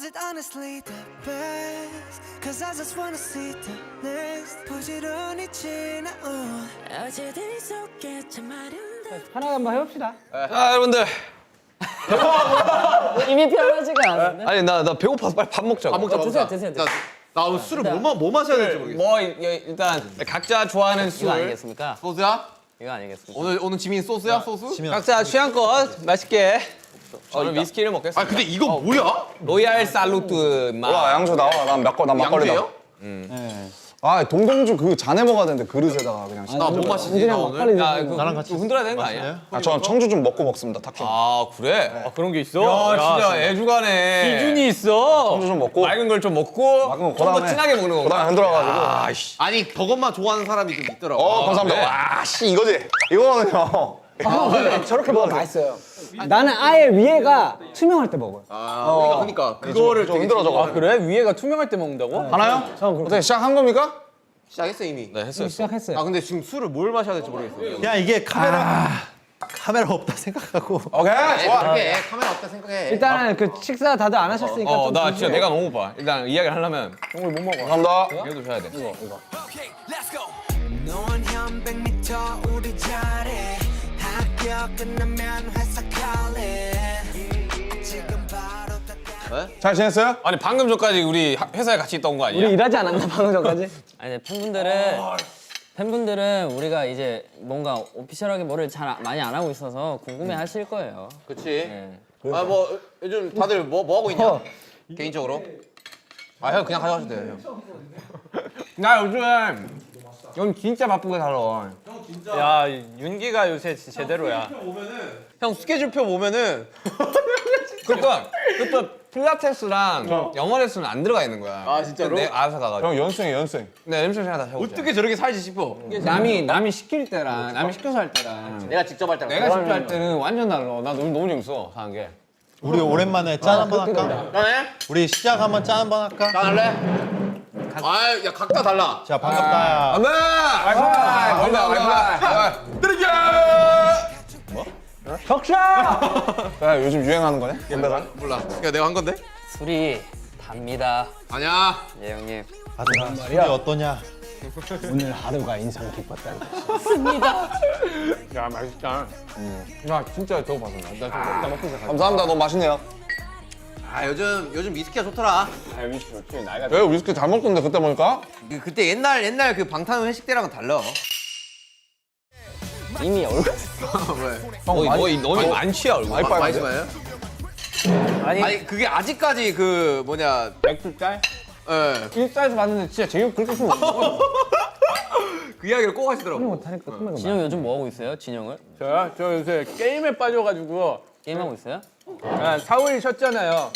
it honestly the best? Cause I just wanna see the next. 부지런히 지나온 어제들 속에 참 아름다운 하나 한번 해봅시다. 아 여러분들 이미 편하지가 않은데. 아니 나 배고파서 빨리 밥 먹자고. 밥 먹자. 드세요, 드세요, 드세요. 나 오늘 술을 뭐 마셔야 될지 모르겠어. 뭐 일단 각자 좋아하는 술. 이거 아니겠습니까? 소스야? 이거 아니겠습니까? 오늘 지민 소스야? 소스? 각자 취향껏 맛있게. 저는 위스키를 먹겠습니다. 아 근데 이거 뭐야? 로얄 살루트 맛. 와 양주 나와. 난 막걸리다. 양주예요? 아 동동주 그 잔에 먹어야 되는데 그릇에다가 그냥. 나 뭐 마시지 나 오늘? 막걸리 야, 나랑 같이 흔들어야 되는 거 아니야? 아 저는 청주 좀 먹고 먹습니다. 탁 좀. 아 그래? 아, 그런 게 있어? 야 진짜 애주가네. 기준이 있어. 청주 좀 먹고. 맑은 걸 좀 먹고 맑은 거 좀 더 그다음에 진하게 먹는 건가? 그다음에 흔들어가지고. 아이씨. 아니 저것만 좋아하는 사람이 좀 있더라고. 감사합니다. 그래? 와 씨 이거지. 이거는요. 저렇게 먹으면 맛있어요. 나는 아예 위에가 투명할 때 먹어요. 그러니까 그거를 좀 되게 흔들어줘. 아, 그래? 위에가 투명할 때 먹는다고? 하나요? 어떻게 시작한 겁니까? 시작했어 이미. 네 했어요. 시작했어요. 아 근데 지금 술을 뭘 마셔야 될지 모르겠어. 야 이게 카메라 없다 생각하고 오케이. 좋아. 그렇게 카메라 없다 생각해. 일단은 그 식사 다들 안 하셨으니까 좀 나 드세요. 진짜 내가 너무 고파. 일단 이야기를 하려면 감사합니다. 이것도 줘야 돼. Okay, let's go. 너한 현 100m 우리 자리 학교 끝나면 회사 갈래 지금 바로 다 잘 지냈어요? 아니 방금 전까지 우리 회사에 같이 있던 거 아니야? 우리 일하지 않았나 방금 전까지? 아니 팬분들은 우리가 이제 뭔가 오피셜하게 뭐를 잘 많이 안 하고 있어서 궁금해하실 거예요. 그렇지. 아 뭐 요즘 다들 뭐 하고 있냐? 개인적으로? 아 형 그냥 가져가셔도 돼요 형. 나 요즘 진짜 바쁘게 살아. 야, 윤기가 요새 제대로야. 형 스케줄표 보면은 그러니까 필라테스랑 영어 레슨은 안 들어가 있는 거야. 아, 진짜로? 근데 내가 알아서 가가지고. 형 연습생. 네, 렘쇼 시간 다 해보자. 어떻게 저렇게 살지 싶어. 남이 시킬 때랑 남이 시켜서 할 때랑 내가 직접 할 때랑 내가 직접 할 때는 완전 달라. 나 너무 재밌어 하는 게. 우리 오랜만에 짠 한번 할까? 짠해? 우리 시작 한번 짠 한번 할까? 짠할래? 아야 각자 달라. 자 반갑다. 안돼. 와이파이. 드리게. 야 요즘 유행하는 거네? 건배가? 몰라. 야 내가 한 건데? 술이 답니다. 아니야. 예 형님. 아들아 술이 어떠냐? 오늘 하루가 인상 깊었다. 야 맛있다. 야 진짜 배고파서 나 먹고 시작할게. 감사합니다. 너무 맛있네요. 아 요즘 위스키가 좋더라. 아 위스키 좋지. 나이가 왜 위스키 잘 먹던데 그때 보니까? 그때 옛날 그 방탄 회식 때랑은 달라. 이미 얼굴 너희 많지야 얼굴. 와이파이 많이 마요? 아니 그게 아직까지 그 뭐냐 맥주짤? 예. 일사에서 봤는데 진짜 제육 그렇게 쓰면 안 먹어. 그 이야기를 꼭 하시더라고. 못하니까 끝나고 진영 요즘 뭐 하고 있어요? 진영을? 저요? 저 요새 게임에 빠져가지고 게임하고 있어요? 4일 쉬었잖아요.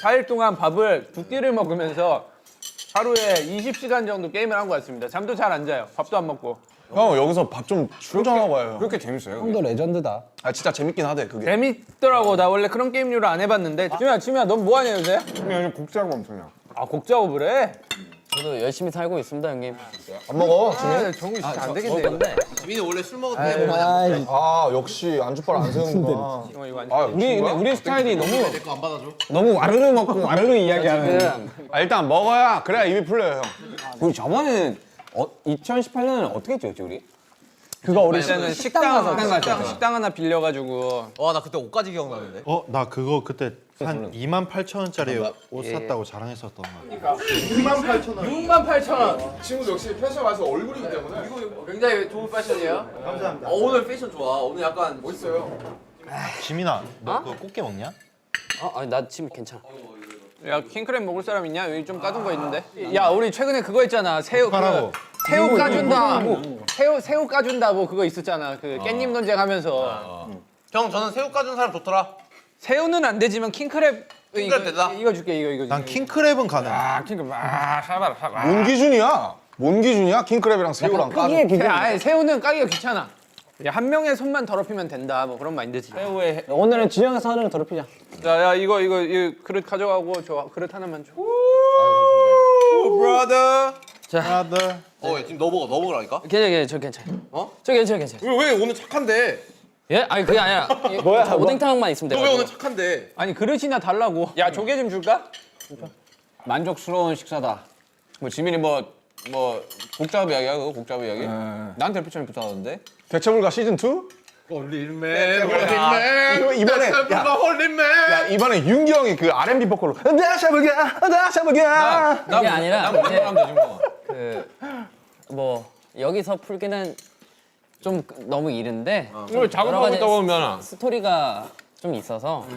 4일 동안 밥을 2끼를 먹으면서 하루에 20시간 정도 게임을 한 것 같습니다. 잠도 잘 안 자요. 밥도 안 먹고. 형 여기서 밥 좀 충전하고 와요. 형. 그렇게 재밌어요? 형도 레전드다. 아 진짜 재밌긴 하대 그게. 재밌더라고. 나 원래 그런 게임류를 안 해봤는데. 지민아, 넌 뭐 하냐 요새? 요즘 곡작업 엄청나. 아, 곡 작업을 해? 저도 열심히 살고 있습니다 형님. 안 먹어. 아, 정우 진짜 안 되겠네. 이거. 근데 지민이 원래 술 먹을 때 보면 아 역시 안주빨 안 세우는구나. 이거 안 아 우리 스타일이 너무 내거 안 받아줘. 너무 와르르 먹고 와르르 이야기하는. 아 일단 먹어야 그래야 입이 풀려요 형. 우리 저번에 2018년에 어떻게 찍었지 우리? 그거 우리 때는 가서 식당 하나 빌려가지고 와 나 그때 옷까지 기억나는데. 나 그거 그때 한 28,000원짜리 옷 샀다고 자랑했었던 거. 68,000원. 친구 역시 패션 가서 얼굴이기 때문에. 굉장히 좋은 패션이에요. 감사합니다. 오늘 패션 좋아. 오늘 약간 멋있어요. 지민아 너 그거 꽃게 먹냐? 아니 나 지금 괜찮아. 야 킹크랩 먹을 사람 있냐? 여기 좀 까둔 거 있는데. 야 우리 최근에 그거 있잖아. 새우 가라고. 새우 까준다. 새우 까준다 뭐 그거 있었잖아. 그 깻잎 논쟁하면서. 형 저는 새우 까준 사람 좋더라. 새우는 안 되지만 킹크랩 킹크랩 된다? 이거 줄게 이거. 난 킹크랩은 가능. 뭔 기준이야? 뭔 기준이야? 킹크랩이랑 새우랑 까주. 아예 새우는 까기가 귀찮아. 야, 한 명의 손만 더럽히면 된다. 뭐 그런 마인드지. 새우에 오늘은 진영의 선을 더럽히자. 야 이거 그릇 가져가고 저 그릇 하나만 줘. 브라더. 아들. 지금 너 먹으라니까? 괜찮아 저 괜찮아. 어? 저 괜찮아. 왜 오늘 착한데? 예? 아니 그게 아니라 뭐야? 오뎅탕만 있으면 너 왜 돼가지고. 오늘 착한데? 아니 그릇이나 달라고. 야 조개 좀 줄까? 만족스러운 식사다. 뭐 지민이 뭐 곡잡이 이야기야 그거 곡잡이 이야기? 나한테 피처링 부탁하던데. 대체불가 시즌 2? 홀린맨 이번에 야, 이번에 윤기 형이 그 R&B 보컬로 다시 해보자. 그게 아니라 나 이제 하면 되지 뭐. 뭐 여기서 풀기는 좀 너무 이른데 이거 작업하고 가지 있다 보면 스토리가 좀 있어서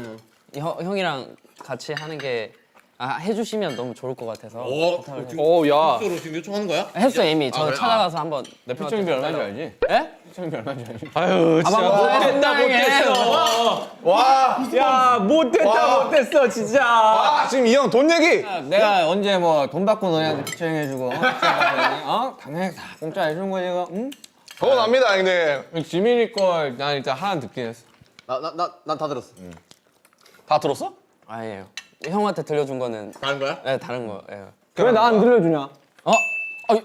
형이랑 같이 하는 게 해주시면 너무 좋을 것 같아서 부탁을 해요. 오야 서로 지금 요청하는 거야? 했어 이미 저 그래? 찾아가서 한번 내 피처링비 얼마인지 알지? 에? 피처링비 얼마인지 알지? 아유 진짜 못됐다 못됐어 야 못됐다 못됐어 진짜 아 지금 이 형 돈 얘기. 내가 언제 뭐 돈 받고 너네한테 피처링 해주고 당연히 다 공짜 해주는 거지 이거. 응? 돈 납니다 형님. 지민이 걸 난 일단 하나 듣긴 했어. 난 다 들었어. 다 들었어? 아니에요. 형한테 들려준 거는 다른 거야? 네 다른 거. 예. 왜 나 안 들려주냐?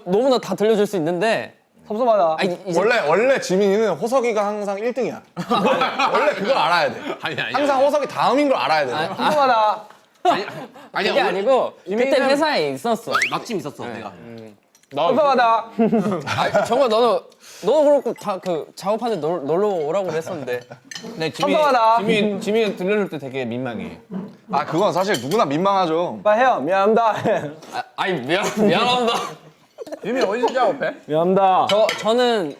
너무나 다 들려줄 수 있는데 섭섭하다. 이제 원래 지민이는 호석이가 항상 1등이야. 원래 그걸 알아야 돼. 아니. 항상 호석이 다음인 걸 알아야 돼. 섭섭하다. 아니야. 그게 아니고 그때 회사에 있었어. 막짐 있었어 내가. 섭섭하다. 정말 너도 그렇고 다 그 작업하는데 놀러 오라고 그랬었는데. 네, 섭섭하다. 지민이 들려줄 때 되게 민망해. 아 그건 사실 누구나 민망하죠. 빨리 해요. 미안합니다. 아니 미안합니다. 이미 어디서 작업해? 미안합니다. 저는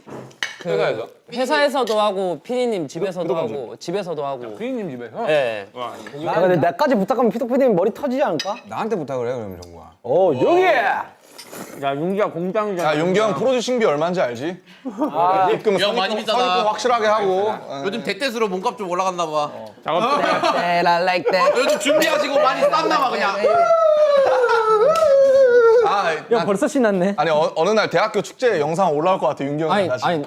그 회사에서? 회사에서도 하고 피디님 집에서도 하고 집에서도 하고. 피디님 집에서? 예. 아, 근데 나까지 부탁하면 피독 PD님 머리 터지지 않을까? 나한테 부탁을 해 그러면 정구야. 오 여기. 야 윤기야 공장이잖아 야 윤기 형 프로듀싱비 얼마인지 알지? 입금 야, 많이 비싸다. 선입금 확실하게 하고. 요즘 대대수로 몸값 좀 올라갔나 봐. I like that. 요즘 준비하시고 많이 쌌나 봐 그냥. 야 벌써 신났네. 아니 어느 날 대학교 축제 영상 올라올 것 같아 윤기 형이. 아니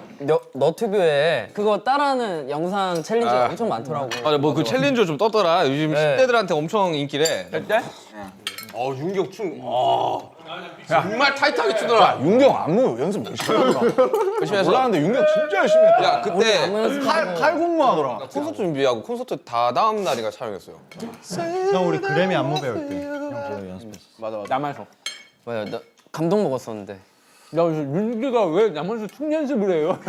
너튜브에 그거 따라하는 영상 챌린지 엄청 많더라고. 뭐 그 챌린저 좀 떴더라. 요즘 네. 10대들한테 엄청 인기래. 윤기 형 춤. 정말 타이트하게 추더라. 윤기 형 안무 연습 열심히 하더라. 열심히 해서. 몰랐는데 윤기 형 진짜 열심히 했다. 야 그때 안무 연습하고. 칼군무하더라. 콘서트 준비하고 콘서트 다 다음 날인가 촬영했어요. 형 우리 그래미 안무 배울 때형 그거 연습했어. 남아서 맞아요. 나 감동 먹었었는데. 야 윤기가 왜 남아서 춤 연습을 해요?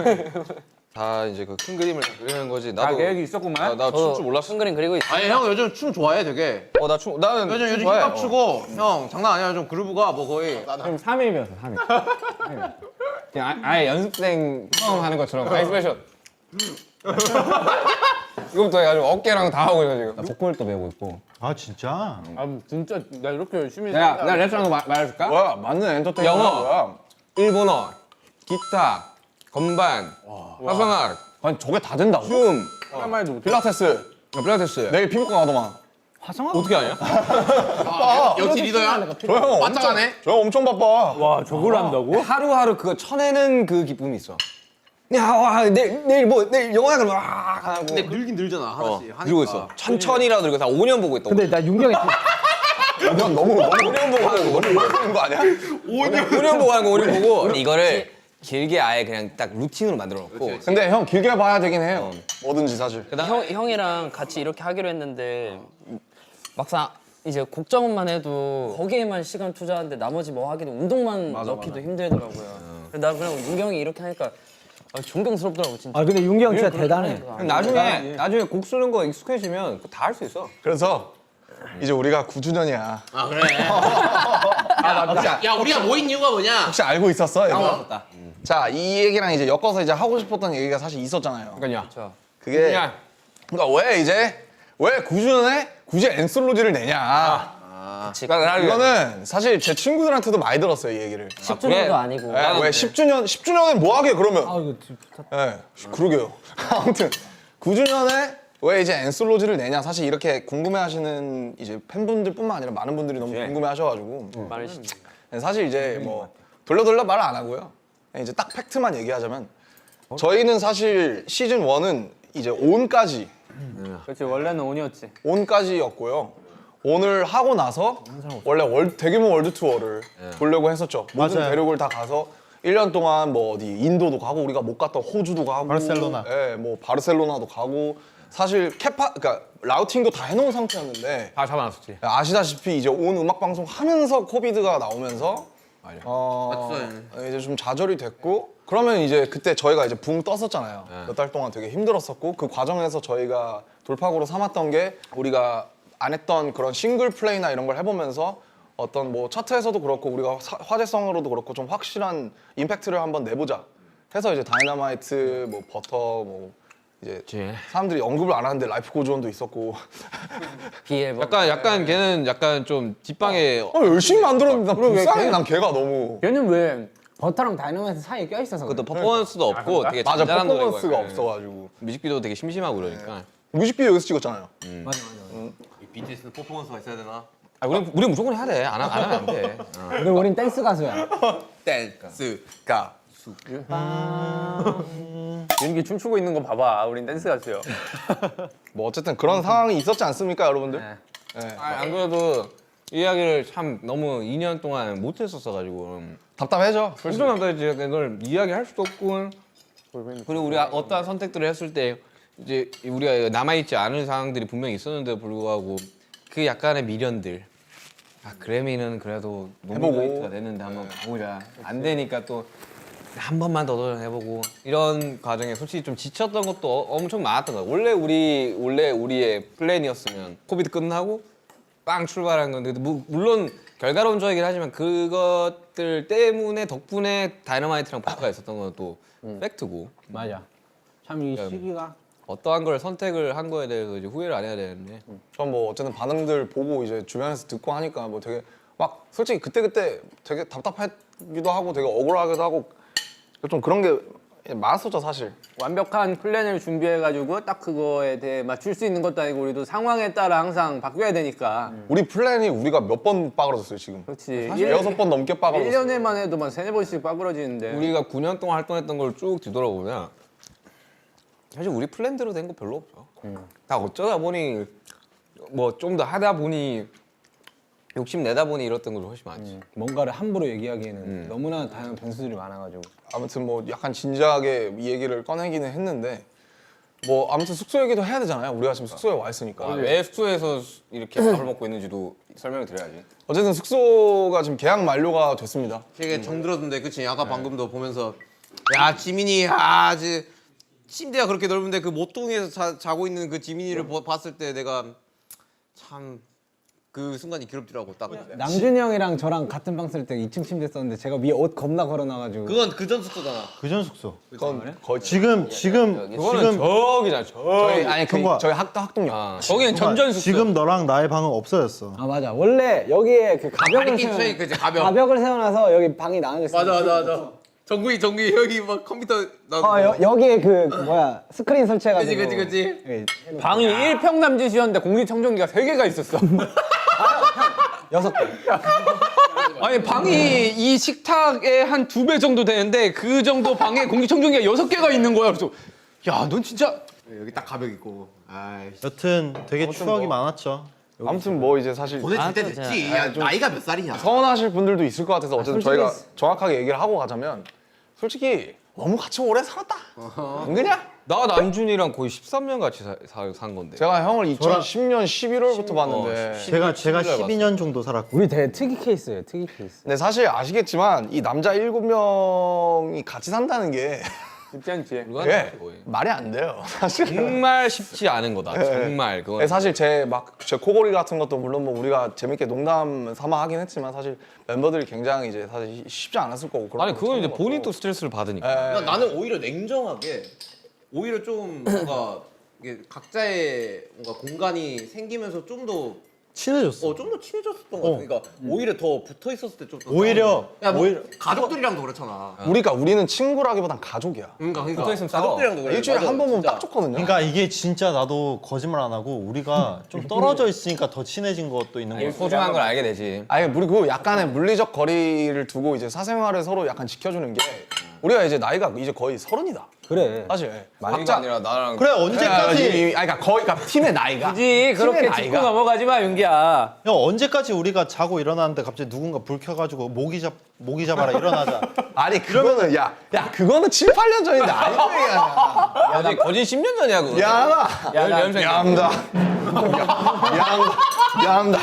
다 이제 그 큰 그림을 그리는 거지. 나도 계획이 있었구만. 나 춤 줄 몰랐어. 큰 그림 그리고 있어. 아니 형 요즘 춤 좋아해 되게. 나는 요즘 춤 좋아해. 힙합 추고 형 장난 아니야. 요즘 그루브가 뭐 거의. 좀 3일 배웠어 3일. 그냥 아예 연습생 처음 하는 것처럼 아이스베이션. 이거부터 해가지고 어깨랑 다 하고 있어 지금. 나 보컬도 배우고 있고. 아 진짜? 아 진짜 나 이렇게 열심히 내가 레슨한 거 말해줄까? 뭐야 맞는 엔터테인먼트 영어. 뭐야? 일본어, 기타, 건반, 화성악, 아니 저게 다 된다고? 춤, 한만 해도 못해. 필라테스. 필라테스. 내일 피부과 가더만. 어떻게 하냐? 역시 리더야. 저 형 완전하네. 저 형 엄청 바빠. 와 저걸 한다고? 하루하루 그거 쳐내는 그 기쁨이 있어. 야, 내일 영화 그러면 하고. 근데 늘긴 늘잖아 하나씩. 하니까. 그리고 있어. 천천히라도 이렇게 한 5년 보고 있다. 근데 나 윤경이 형 너무 5년 보고 하는 거. 오래 걸리는 거 아니야? 5년 보고 하는 거 5년 보고. 이거를 길게 아예 그냥 딱 루틴으로 만들어 놓고. 근데 형 길게 봐야 되긴 해요. 뭐든지 사실. 형이랑 같이 이렇게 하기로 했는데 막상 이제 곡 작업만 해도 거기에만 시간 투자하는데 나머지 뭐 하기도 운동만 넣기도 힘들더라고요. 나 그냥 윤경이 이렇게 하니까 존경스럽더라고 진짜. 아 근데 윤경 진짜 대단해. 나중에 곡 쓰는 거 익숙해지면 다 할 수 있어. 그래서 이제 우리가 9주년이야. 아 그래. 야 우리가 모인 이유가 뭐냐? 혹시 알고 있었어? 이거? 자, 이 얘기랑 이제 엮어서 이제 하고 싶었던 얘기가 사실 있었잖아요. 그러니까. 그게 그냥 그러니까 왜 9주년에 굳이 엔솔로지를 내냐. 이거는 사실 제 친구들한테도 많이 들었어요, 이 얘기를. 10주년도 아니고. 왜 10주년엔 뭐 하게 그러면? 아 이거 예, 그러게요. 아무튼 9주년에 왜 이제 엔솔로지를 내냐 사실 이렇게 궁금해하시는 이제 팬분들뿐만 아니라 많은 분들이 너무 궁금해하셔가지고 많으시지. 사실 이제 뭐 돌려 말 안 하고요. 이제 딱 팩트만 얘기하자면 저희는 사실 시즌 1은 이제 온까지 그렇지 원래는 온이었지. 온까지였고요. 오늘 하고 나서 원래 대규모 월드 투어를 보려고 했었죠. 모든 맞아요. 대륙을 다 가서 1년 동안 뭐 어디 인도도 가고 우리가 못 갔던 호주도 가고 바르셀로나. 뭐 바르셀로나도 가고 사실 그러니까 라우팅도 다 해놓은 상태였는데 다 잡아놨었지. 아시다시피 이제 온 음악 방송 하면서 코비드가 나오면서 맞아. 이제 좀 좌절이 됐고 그러면 이제 그때 저희가 이제 붕 떴었잖아요. 몇 달 동안 되게 힘들었었고 그 과정에서 저희가 돌파구로 삼았던 게 우리가 안 했던 그런 싱글 플레이나 이런 걸 해보면서 어떤 뭐 차트에서도 그렇고 우리가 화제성으로도 그렇고 좀 확실한 임팩트를 한번 내보자 해서 이제 다이너마이트 뭐 버터 뭐 이제 사람들이 언급을 안 하는데 라이프 고즈온도 있었고 비앨범. 약간 걔는 약간 좀 뒷방에 열심히 만들었는데 난 불쌍해. 난 걔가 너무 얘는 왜 버터랑 다이너마이트 사이에 껴있어서 그래? 그것도 퍼포먼스도 없고 되게 맞아 잔잔한 노래고 퍼포먼스가 약간. 없어가지고 뮤직비디오도 되게 심심하고 그러니까. 뮤직비디오 여기서 찍었잖아요. BTS는 퍼포먼스가 있어야 되나? 아, 우리 무조건 해야 돼. 안 하면 안 돼. 근데 우린 댄스 가수야. 댄스가 윤기 춤추고 있는 거 봐봐. 우린 댄스 가수요. 뭐 어쨌든 그런 상황이 있었지 않습니까, 여러분들? 네. 안 그래도 이 이야기를 참 너무 2년 동안 못 했었어가지고 답답해져. 엄청 남다르지. 이걸 이야기할 수도 없고 그리고 우리가 어떠한 선택들을 했을 때 이제 우리가 남아있지 않은 상황들이 분명히 있었는데도 불구하고 그 약간의 미련들 그래미는 그래도 노미네이트가 됐는데 한번 보자. 안 되니까 또 한 번만 더 도전해보고 이런 과정에 솔직히 좀 지쳤던 것도 엄청 많았던 거야. 원래 우리의 플랜이었으면 코비드 끝나고 빵 출발한 건데 물론 결과론적이긴 하지만 그것들 때문에 덕분에 다이너마이트랑 버터가 있었던 건 또 팩트고 맞아. 참 이 시기가 어떠한 걸 선택을 한 거에 대해서 이제 후회를 안 해야 되는데 전 뭐 어쨌든 반응들 보고 이제 주변에서 듣고 하니까 뭐 되게 막 솔직히 그때 되게 답답하기도 하고 되게 억울하기도 하고 좀 그런 게 많았었죠 사실. 완벽한 플랜을 준비해가지고 딱 그거에 대해 맞출 수 있는 것도 아니고 우리도 상황에 따라 항상 바뀌어야 되니까. 우리 플랜이 우리가 몇 번 빠그러졌어요 지금. 그렇지. 사실 6번 넘게 빠그러졌어요. 1년에만 해도 막 3-4번씩 빠그러지는데. 우리가 9년 동안 활동했던 걸 쭉 뒤돌아보면 사실 우리 플랜대로 된 거 별로 없죠. 다 어쩌다 보니 뭐 좀 더 하다 보니 욕심내다 보니 이랬던 것도 훨씬 많지. 뭔가를 함부로 얘기하기에는 너무나 다양한 변수들이 많아가지고. 아무튼 뭐 약간 진지하게 이 얘기를 꺼내기는 했는데 뭐 아무튼 숙소 얘기도 해야 되잖아요. 우리가 지금 숙소에 와 있으니까. 왜 숙소에서 이렇게 밥을 먹고 있는지도 설명을 드려야지. 어쨌든 숙소가 지금 계약 만료가 됐습니다. 되게 정들었는데 그치? 아까 방금도 보면서 야 지민이 아주 침대가 그렇게 넓은데 그 모퉁이에서 자고 있는 그 지민이를 봤을 때 내가 참 그 순간이 괴롭더라고 딱. 남준이 형이랑 저랑 같은 방 쓸 때 2층 침대 썼는데 제가 위에 옷 겁나 걸어놔가지고. 그건 그전 숙소잖아. 그전 숙소. 그건 거의 지금 그거는 저기잖아. 저희 아니 그 형과- 저희 학동역. 거기는 전전 숙소. 지금 너랑 나의 방은 없어졌어. 아 맞아. 원래 여기에 그 가벽을 아니 끼쳐이 그지 가벼. 가벽을 세워놔서 여기 방이 나눠져 있어. 맞아. 정국이 여기 막 컴퓨터 나. 여기에 그 뭐야 스크린 설치해가지고. 그치. 예, 방이 1평 남짓이었는데 공기청정기가 3개가 있었어. 6개. 아니 방이 이 식탁의 한 2배 정도 되는데 그 정도 방에 공기청정기가 6개가 있는 거야. 그래서 야 넌 진짜 여기 딱 가벽 있고. 아이씨. 여튼 되게 추억이 많았죠. 아무튼 뭐 이제 사실 보내줄 때 됐지. 야 나이가 몇 살이냐? 서운하실 분들도 있을 것 같아서 어쨌든 솔직히 저희가 정확하게 얘기를 하고 가자면 솔직히 너무 같이 오래 살았다. 은근이야? 나 남준이랑 거의 13년 같이 산 건데. 제가 형을 2010년 11월부터 봤는데 제가 12년 정도 살았고. 우리 되게 특이 케이스예요. 특이 케이스. 근데 사실 아시겠지만 이 남자 7명이 같이 산다는 게 쉽지 않지. 예, 말이 안 돼요. 사실. 정말 쉽지 않은 거다. 정말 그건. 사실 제 코골이 같은 것도 물론 뭐 우리가 재밌게 농담 삼아 하긴 했지만 사실 멤버들이 굉장히 이제 사실 쉽지 않았을 거고. 그런 아니 거 그건 이제 처음 본인도 봤고. 스트레스를 받으니까. 그러니까 나는 오히려 냉정하게 오히려 좀 뭔가 이게 각자의 뭔가 공간이 생기면서 좀 더 친해졌어. 좀 더 친해졌었던 것 같아. 그러니까 오히려 더 붙어 있었을 때 좀 더 오히려 가족들이랑도 그렇잖아. 우리는 친구라기보단 가족이야. 그러니까 붙어 있으면 싸워. 가족들이랑도 그래. 일주일에 맞아, 한 번 보면 진짜. 딱 좋거든요. 그러니까 이게 진짜 나도 거짓말 안 하고 우리가 좀 떨어져 있으니까 더 친해진 것도 있는 거 같아. 소중한 걸 알게 되지. 아니 우리 그 약간의 물리적 거리를 두고 이제 사생활을 서로 약간 지켜주는 게 우리가 이제 나이가 이제 거의 30이다. 그래. 사실. 각자 아니라 나랑 그래 언제까지 그러니까 거의 그러니까 팀의 나이가. 굳이 그렇게 팀의 짚고 나이가. 넘어가지 마 윤기야. 형 언제까지 우리가 자고 일어났는데 갑자기 누군가 불 켜가지고 모기 잡아라 일어나자. 아니 그거는 야 그거는 7, 8년 전인데 아직도 얘기하냐. 거진 거진 10년 전이야 그거. 야합니다. 야합니다.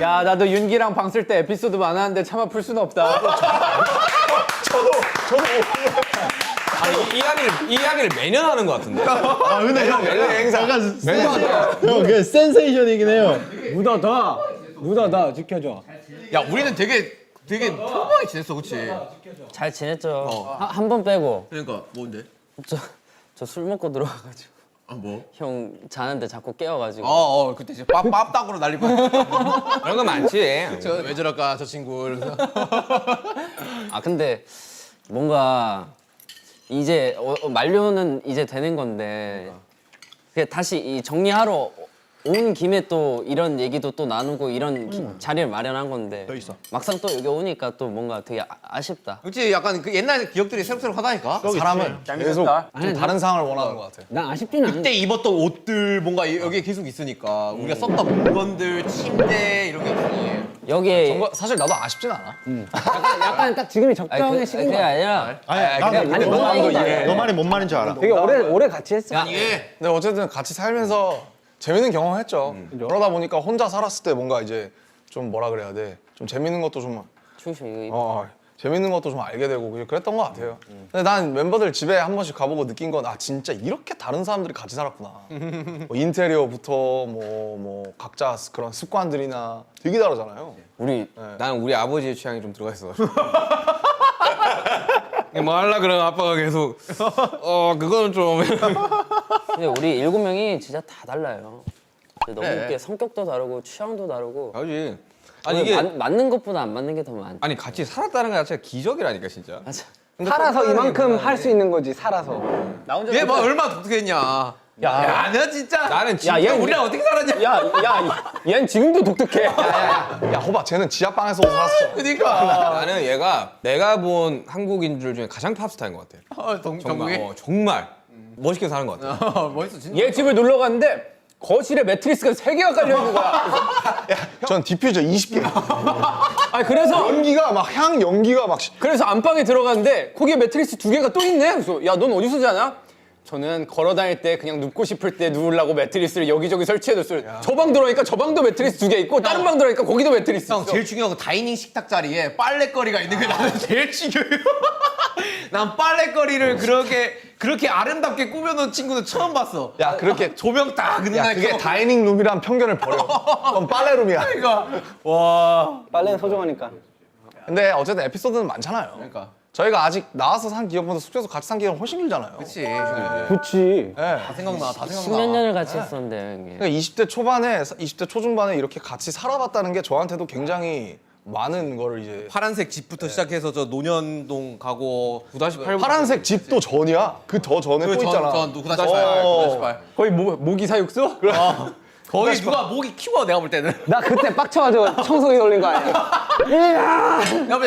야 나도 윤기랑 방 쓸 때 에피소드 많았는데 차마 풀 수는 없다. 이 이야기를 매년 하는 것 같은데. 아 근데 형 행사. 형 그게 센세이션이긴 해요. 묻어다 지켜줘. 야 우리는 되게 평범하게 지냈어, 그렇지? 잘 지냈죠. 한 번 빼고 그러니까 뭔데? 저 술 먹고 들어와가지고 아 뭐? 형 자는데 자꾸 깨워가지고 그때 진짜 빡빡으로 난리 뻔. 그런 거 많지. 왜 저럴까 저 친구. 이러면서. 아 근데 뭔가 이제 만료는 이제 되는 건데 그냥 다시 이 정리하러 온 김에 또 이런 얘기도 또 나누고 이런 자리를 마련한 건데 막상 또 여기 오니까 또 뭔가 되게 아쉽다. 그렇지, 약간 그 옛날 기억들이 새록새록하다니까. 사람은 계속 좀 다른 상황을 원하는 것 같아. 난 아쉽지는 않아. 그때 입었던 옷들 뭔가 여기에 계속 있으니까 우리가 썼던 물건들, 침대 이런 게 있으니. 여기에 사실 나도 아쉽진 않아. 약간 딱 지금이 적정한 시기인 그게 거야. 아니라 아니 뭔 말인지 알아. 너 말이 뭔 말인지 알아. 되게 오래 같이 했어. 이게 근데 어쨌든 같이 살면서 재밌는 경험했죠. 그러다 보니까 혼자 살았을 때 뭔가 이제 좀 뭐라 그래야 돼. 좀 재밌는 것도 좀 추우시 이거 재밌는 것도 좀 알게 되고 그랬던 것 같아요. 근데 난 멤버들 집에 한 번씩 가보고 느낀 건 진짜 이렇게 다른 사람들이 같이 살았구나. 뭐 인테리어부터 뭐 각자 그런 습관들이나 되게 다르잖아요. 나는 우리 아버지의 취향이 좀 들어가 있어. 뭐 하려 그러면 아빠가 계속 그거는 좀. 근데 우리 7명이 진짜 다 달라요. 너무 웃겨. 성격도 다르고 취향도 다르고. 아버지. 아니 이게 맞는 것보다 안 맞는 게 더 많아. 아니 같이 살았다는 거 자체가 기적이라니까 진짜. 맞아. 살아서 이만큼 할 수 있는 거지. 살아서. 나 혼자 얘 뭐 얼마나 독특했냐. 야, 너 진짜. 나는 진짜 우리랑 어떻게 살았냐? 얜 지금도 독특해. 야 호바 쟤는 지하방에서 살았어. 그러니까. 나는 얘가 내가 본 한국인들 중에 가장 팝스타인 것 같아. 정국이. 정말 정말 멋있게 사는 것 같아. 멋있어 진짜. 얘 집에 놀러 갔는데 거실에 매트리스가 3개가 깔려 있는 거야. 전 디퓨저 20개. 아니 그래서 연기가 막 향 연기가 막. 그래서 안방에 들어갔는데 거기에 매트리스 2개가 또 있네. 그래서 야 넌 어디서 자냐? 저는 걸어 다닐 때 그냥 눕고 싶을 때 누우려고 매트리스를 여기저기 설치해뒀어요. 저 방 들어오니까 저 방도 매트리스 2개 있고 다른 방 들어오니까 거기도 매트리스 형 있어. 제일 중요한 건 다이닝 식탁 자리에 빨래거리가 있는 게 나는 제일 중요해요. 난 빨래거리를 그렇게 아름답게 꾸며놓은 친구는 처음 봤어. 야 그렇게 조명 딱 야 그게 다이닝 룸이란 편견을 버려. 그건 빨래 룸이야. 빨래는 소중하니까. 근데 어쨌든 에피소드는 많잖아요. 그러니까. 저희가 아직 나와서 산 기억보다 숙소에서 같이 산 기억은 훨씬 길잖아요. 그렇지. 그렇지. 다 생각나. 10몇 년을 같이 했었는데 형님. 그러니까 20대 초반에 20대 초중반에 이렇게 같이 살아봤다는 게 저한테도 굉장히 많은 거를 이제 파란색 집부터 시작해서 저 논현동 가고 9-8 파란색 집도 전이야. 그 더 전에 또 있잖아. 9-8. 거의 모기 사육소? 거의 누가 모기 키워 내가 볼 때는. 나 그때 빡쳐가지고 청소기 돌린 거 아니야.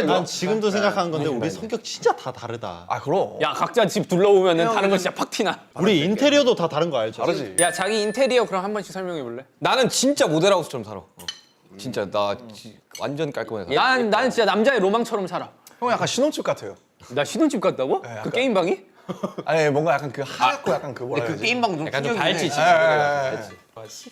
난 지금도 생각하는 건데 우리 성격 진짜 다 다르다. 아 그럼. 야 각자 집 둘러보면은 다른 거 진짜 팍 티나. 우리 인테리어도 다 다른 거 알죠? 다르지. 야 자기 인테리어 그럼 한 번씩 설명해 볼래? 나는 진짜 모델하우스처럼 살아. 진짜 완전 깔끔해. 난 진짜 남자의 로망처럼 살아. 형 약간 신혼집 같아요. 나 신혼집 갔다고? 그 약간. 게임 방이? 아니 뭔가 약간 그 하얗고 약간 그 뭐라 해야 그 되지? 게임방 좀 약간 좀 풍경이네. 달지.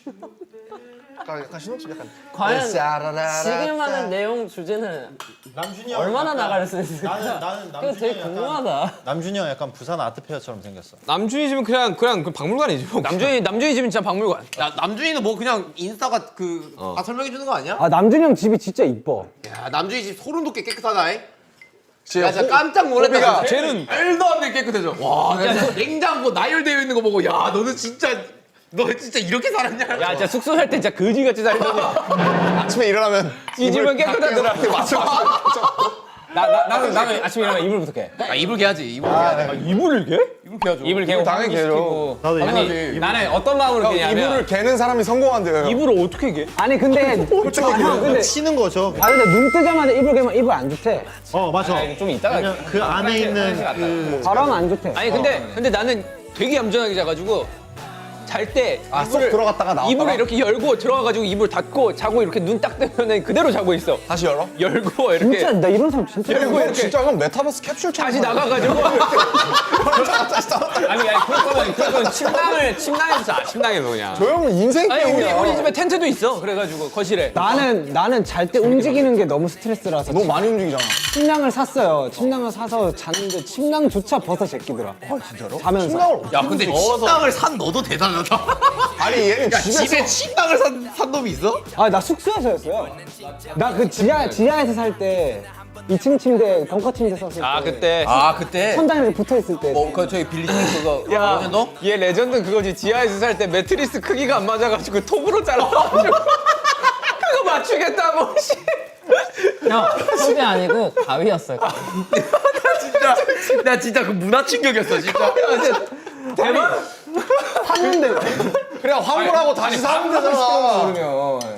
약간 신혼집 약간. 과연 지금 하는 내용 주제는 남준이 얼마나 나갈 수 있을까? 나는 그거 되게 궁금하다. 남준이 형 약간 부산 아트페어처럼 생겼어. 남준이 집은 그냥 그 박물관이지. 뭐. 남준이 집은 진짜 박물관. 야, 남준이는 뭐 그냥 인싸가 다 설명해 주는 거 아니야? 아 남준이 형 집이 진짜 이뻐. 야, 남준이 집 소름 돋게 깨끗하다. 야, 진짜 진짜 깜짝 놀랐다. 호비가- 쟤는 말도 안 되게 깨끗해져. 와, 진짜 냉장고 나열되어 있는 거 보고 야, 너는 진짜 너 진짜 이렇게 살았냐? 야 진짜 숙소 살 때 진짜 거지같이 살더니 아침에 일어나면 이 집은 깨끗하더라. 맞춰. 나는 아침에 일어나면 이불부터 깨. 아 이불 개하지. 이불 개하지. 이불을 개? 이불 개하죠. 입을 개고 당연히 개죠. 나도 아니 나는 어떤 마음으로 깨냐면 이불을 개는 사람이 성공한대요. 이불을 어떻게 개? 아니 근데 근데 치는 거죠. 근데 눈 뜨자마자 이불 개면 이불 안 좋대. 맞아. 좀 이따가 그냥 그 안에 있는 그 바람 안 좋대. 아니 근데 나는 되게 얌전하게 자가지고 잘 때 쏙 들어갔다가 나왔다가? 이불을 이렇게 열고 들어가가지고 이불 닫고 자고 이렇게 눈 딱 뜨면은 그대로 자고 있어. 다시 열어? 열고 이렇게 진짜 나 이런 사람 진짜. 열고 형 이렇게 진짜 형 메타버스 캡슐처럼 다시 나가가지고 아니 그럴 거면 침낭에서 자 침낭에서 그냥 저 형은 인생 아니 게임이야. 우리 집에 텐트도 있어. 그래가지고 거실에 나는 잘 때 움직이는 게 너무 스트레스라서 너무 많이 움직이잖아. 침낭을 샀어요. 침낭을 사서 잤는데 침낭조차 벗어 제끼더라. 진짜로? 자면서. 침낭을 야 근데 침낭을 산 너도 대단하다. 아니 얘는 집에서 집에 침낭을 산 놈이 있어? 아 나 숙소에서였어요. 나 그 지하에서 살 때 2층 침대 벙커 침대 썼을 때. 그때 그때. 천장에 이렇게 붙어 있을 때. 그 저희 빌리진 그거. 야, 너? 얘 레전드 그거지. 지하에서 살 때 매트리스 크기가 안 맞아가지고 톱으로 잘라가지고 그거 맞추겠다고. 씨. 형 톱이 아니고 가위였어요. 나 진짜 그 문화 충격이었어 진짜. 대박. 그냥 환불하고 다시 사면 되잖아.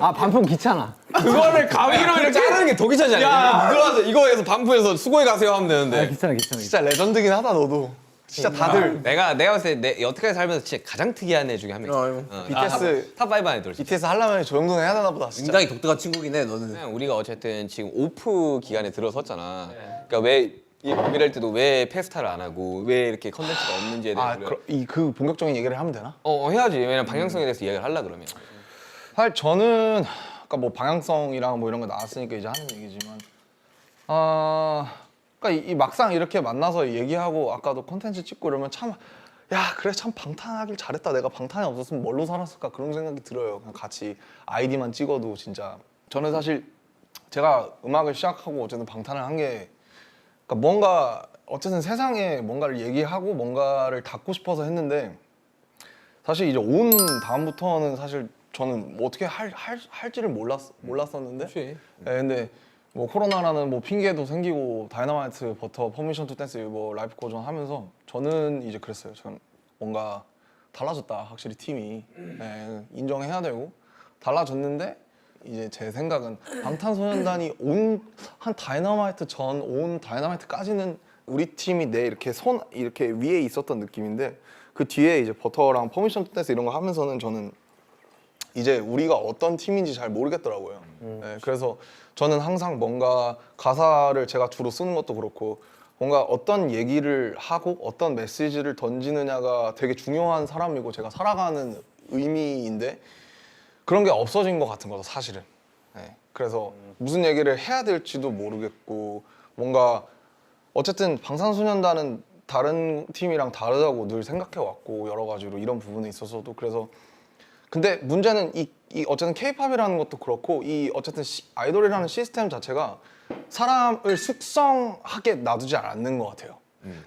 아 반품 귀찮아. 그거를 가위로 이렇게 자르는 게 더 귀찮지 않냐? 이거에서 반품해서 수고해 가세요 하면 되는데. 귀찮아. 진짜 레전드긴 하다 너도. 진짜 다들 내가 봤을 때 여태까지 살면서 진짜 가장 특이한 애 중에 한 명. BTS 탑5 안에 들었어. BTS 하려면 저 정도는 해야 되나 보다. 진짜. 굉장히 독특한 친구긴 해 너는. 그냥 우리가 어쨌든 지금 오프 기간에 들어섰잖아. 그러니까 왜 이 고민할 때도 왜 페스타를 안 하고 왜 이렇게 컨텐츠가 없는지에 대해서 그 본격적인 얘기를 하면 되나? 해야지. 왜냐면 방향성에 대해서 이야기를 하려 그러면. 사실 저는 아까 뭐 방향성이랑 뭐 이런 거 나왔으니까 이제 하는 얘기지만 그러니까 이 막상 이렇게 만나서 얘기하고 아까도 콘텐츠 찍고 이러면 참 그래 참 방탄하길 잘했다. 내가 방탄이 없었으면 뭘로 살았을까 그런 생각이 들어요. 그냥 같이 아이디만 찍어도 진짜. 저는 사실 제가 음악을 시작하고 어쨌든 방탄을 한 게 그러니까 뭔가 어쨌든 세상에 뭔가를 얘기하고 뭔가를 닫고 싶어서 했는데 사실 이제 온 다음부터는 사실 저는 뭐 어떻게 할지를 몰랐었는데. 네, 근데 뭐 코로나라는 뭐 핑계도 생기고 다이너마이트, 버터, 퍼미션 투 댄스, 뭐 라이프 고전 하면서 저는 이제 그랬어요. 저는 뭔가 달라졌다. 확실히 팀이 인정해야 되고 달라졌는데 이제 제 생각은 방탄소년단이 한 다이너마이트 온 다이너마이트까지는 우리 팀이 내 이렇게 손 이렇게 위에 있었던 느낌인데 그 뒤에 이제 버터랑 퍼미션 투 댄스 이런 거 하면서는 저는 이제 우리가 어떤 팀인지 잘 모르겠더라고요. 그래서 저는 항상 뭔가 가사를 제가 주로 쓰는 것도 그렇고 뭔가 어떤 얘기를 하고 어떤 메시지를 던지느냐가 되게 중요한 사람이고 제가 살아가는 의미인데 그런 게 없어진 것 같은 거죠, 사실은. 그래서 무슨 얘기를 해야 될지도 모르겠고 뭔가 어쨌든 방탄소년단은 다른 팀이랑 다르다고 늘 생각해 왔고 여러 가지로 이런 부분에 있어서도 그래서 근데 문제는 이 어쨌든 K-팝이라는 것도 그렇고 이 어쨌든 아이돌이라는 시스템 자체가 사람을 숙성하게 놔두지 않는 것 같아요.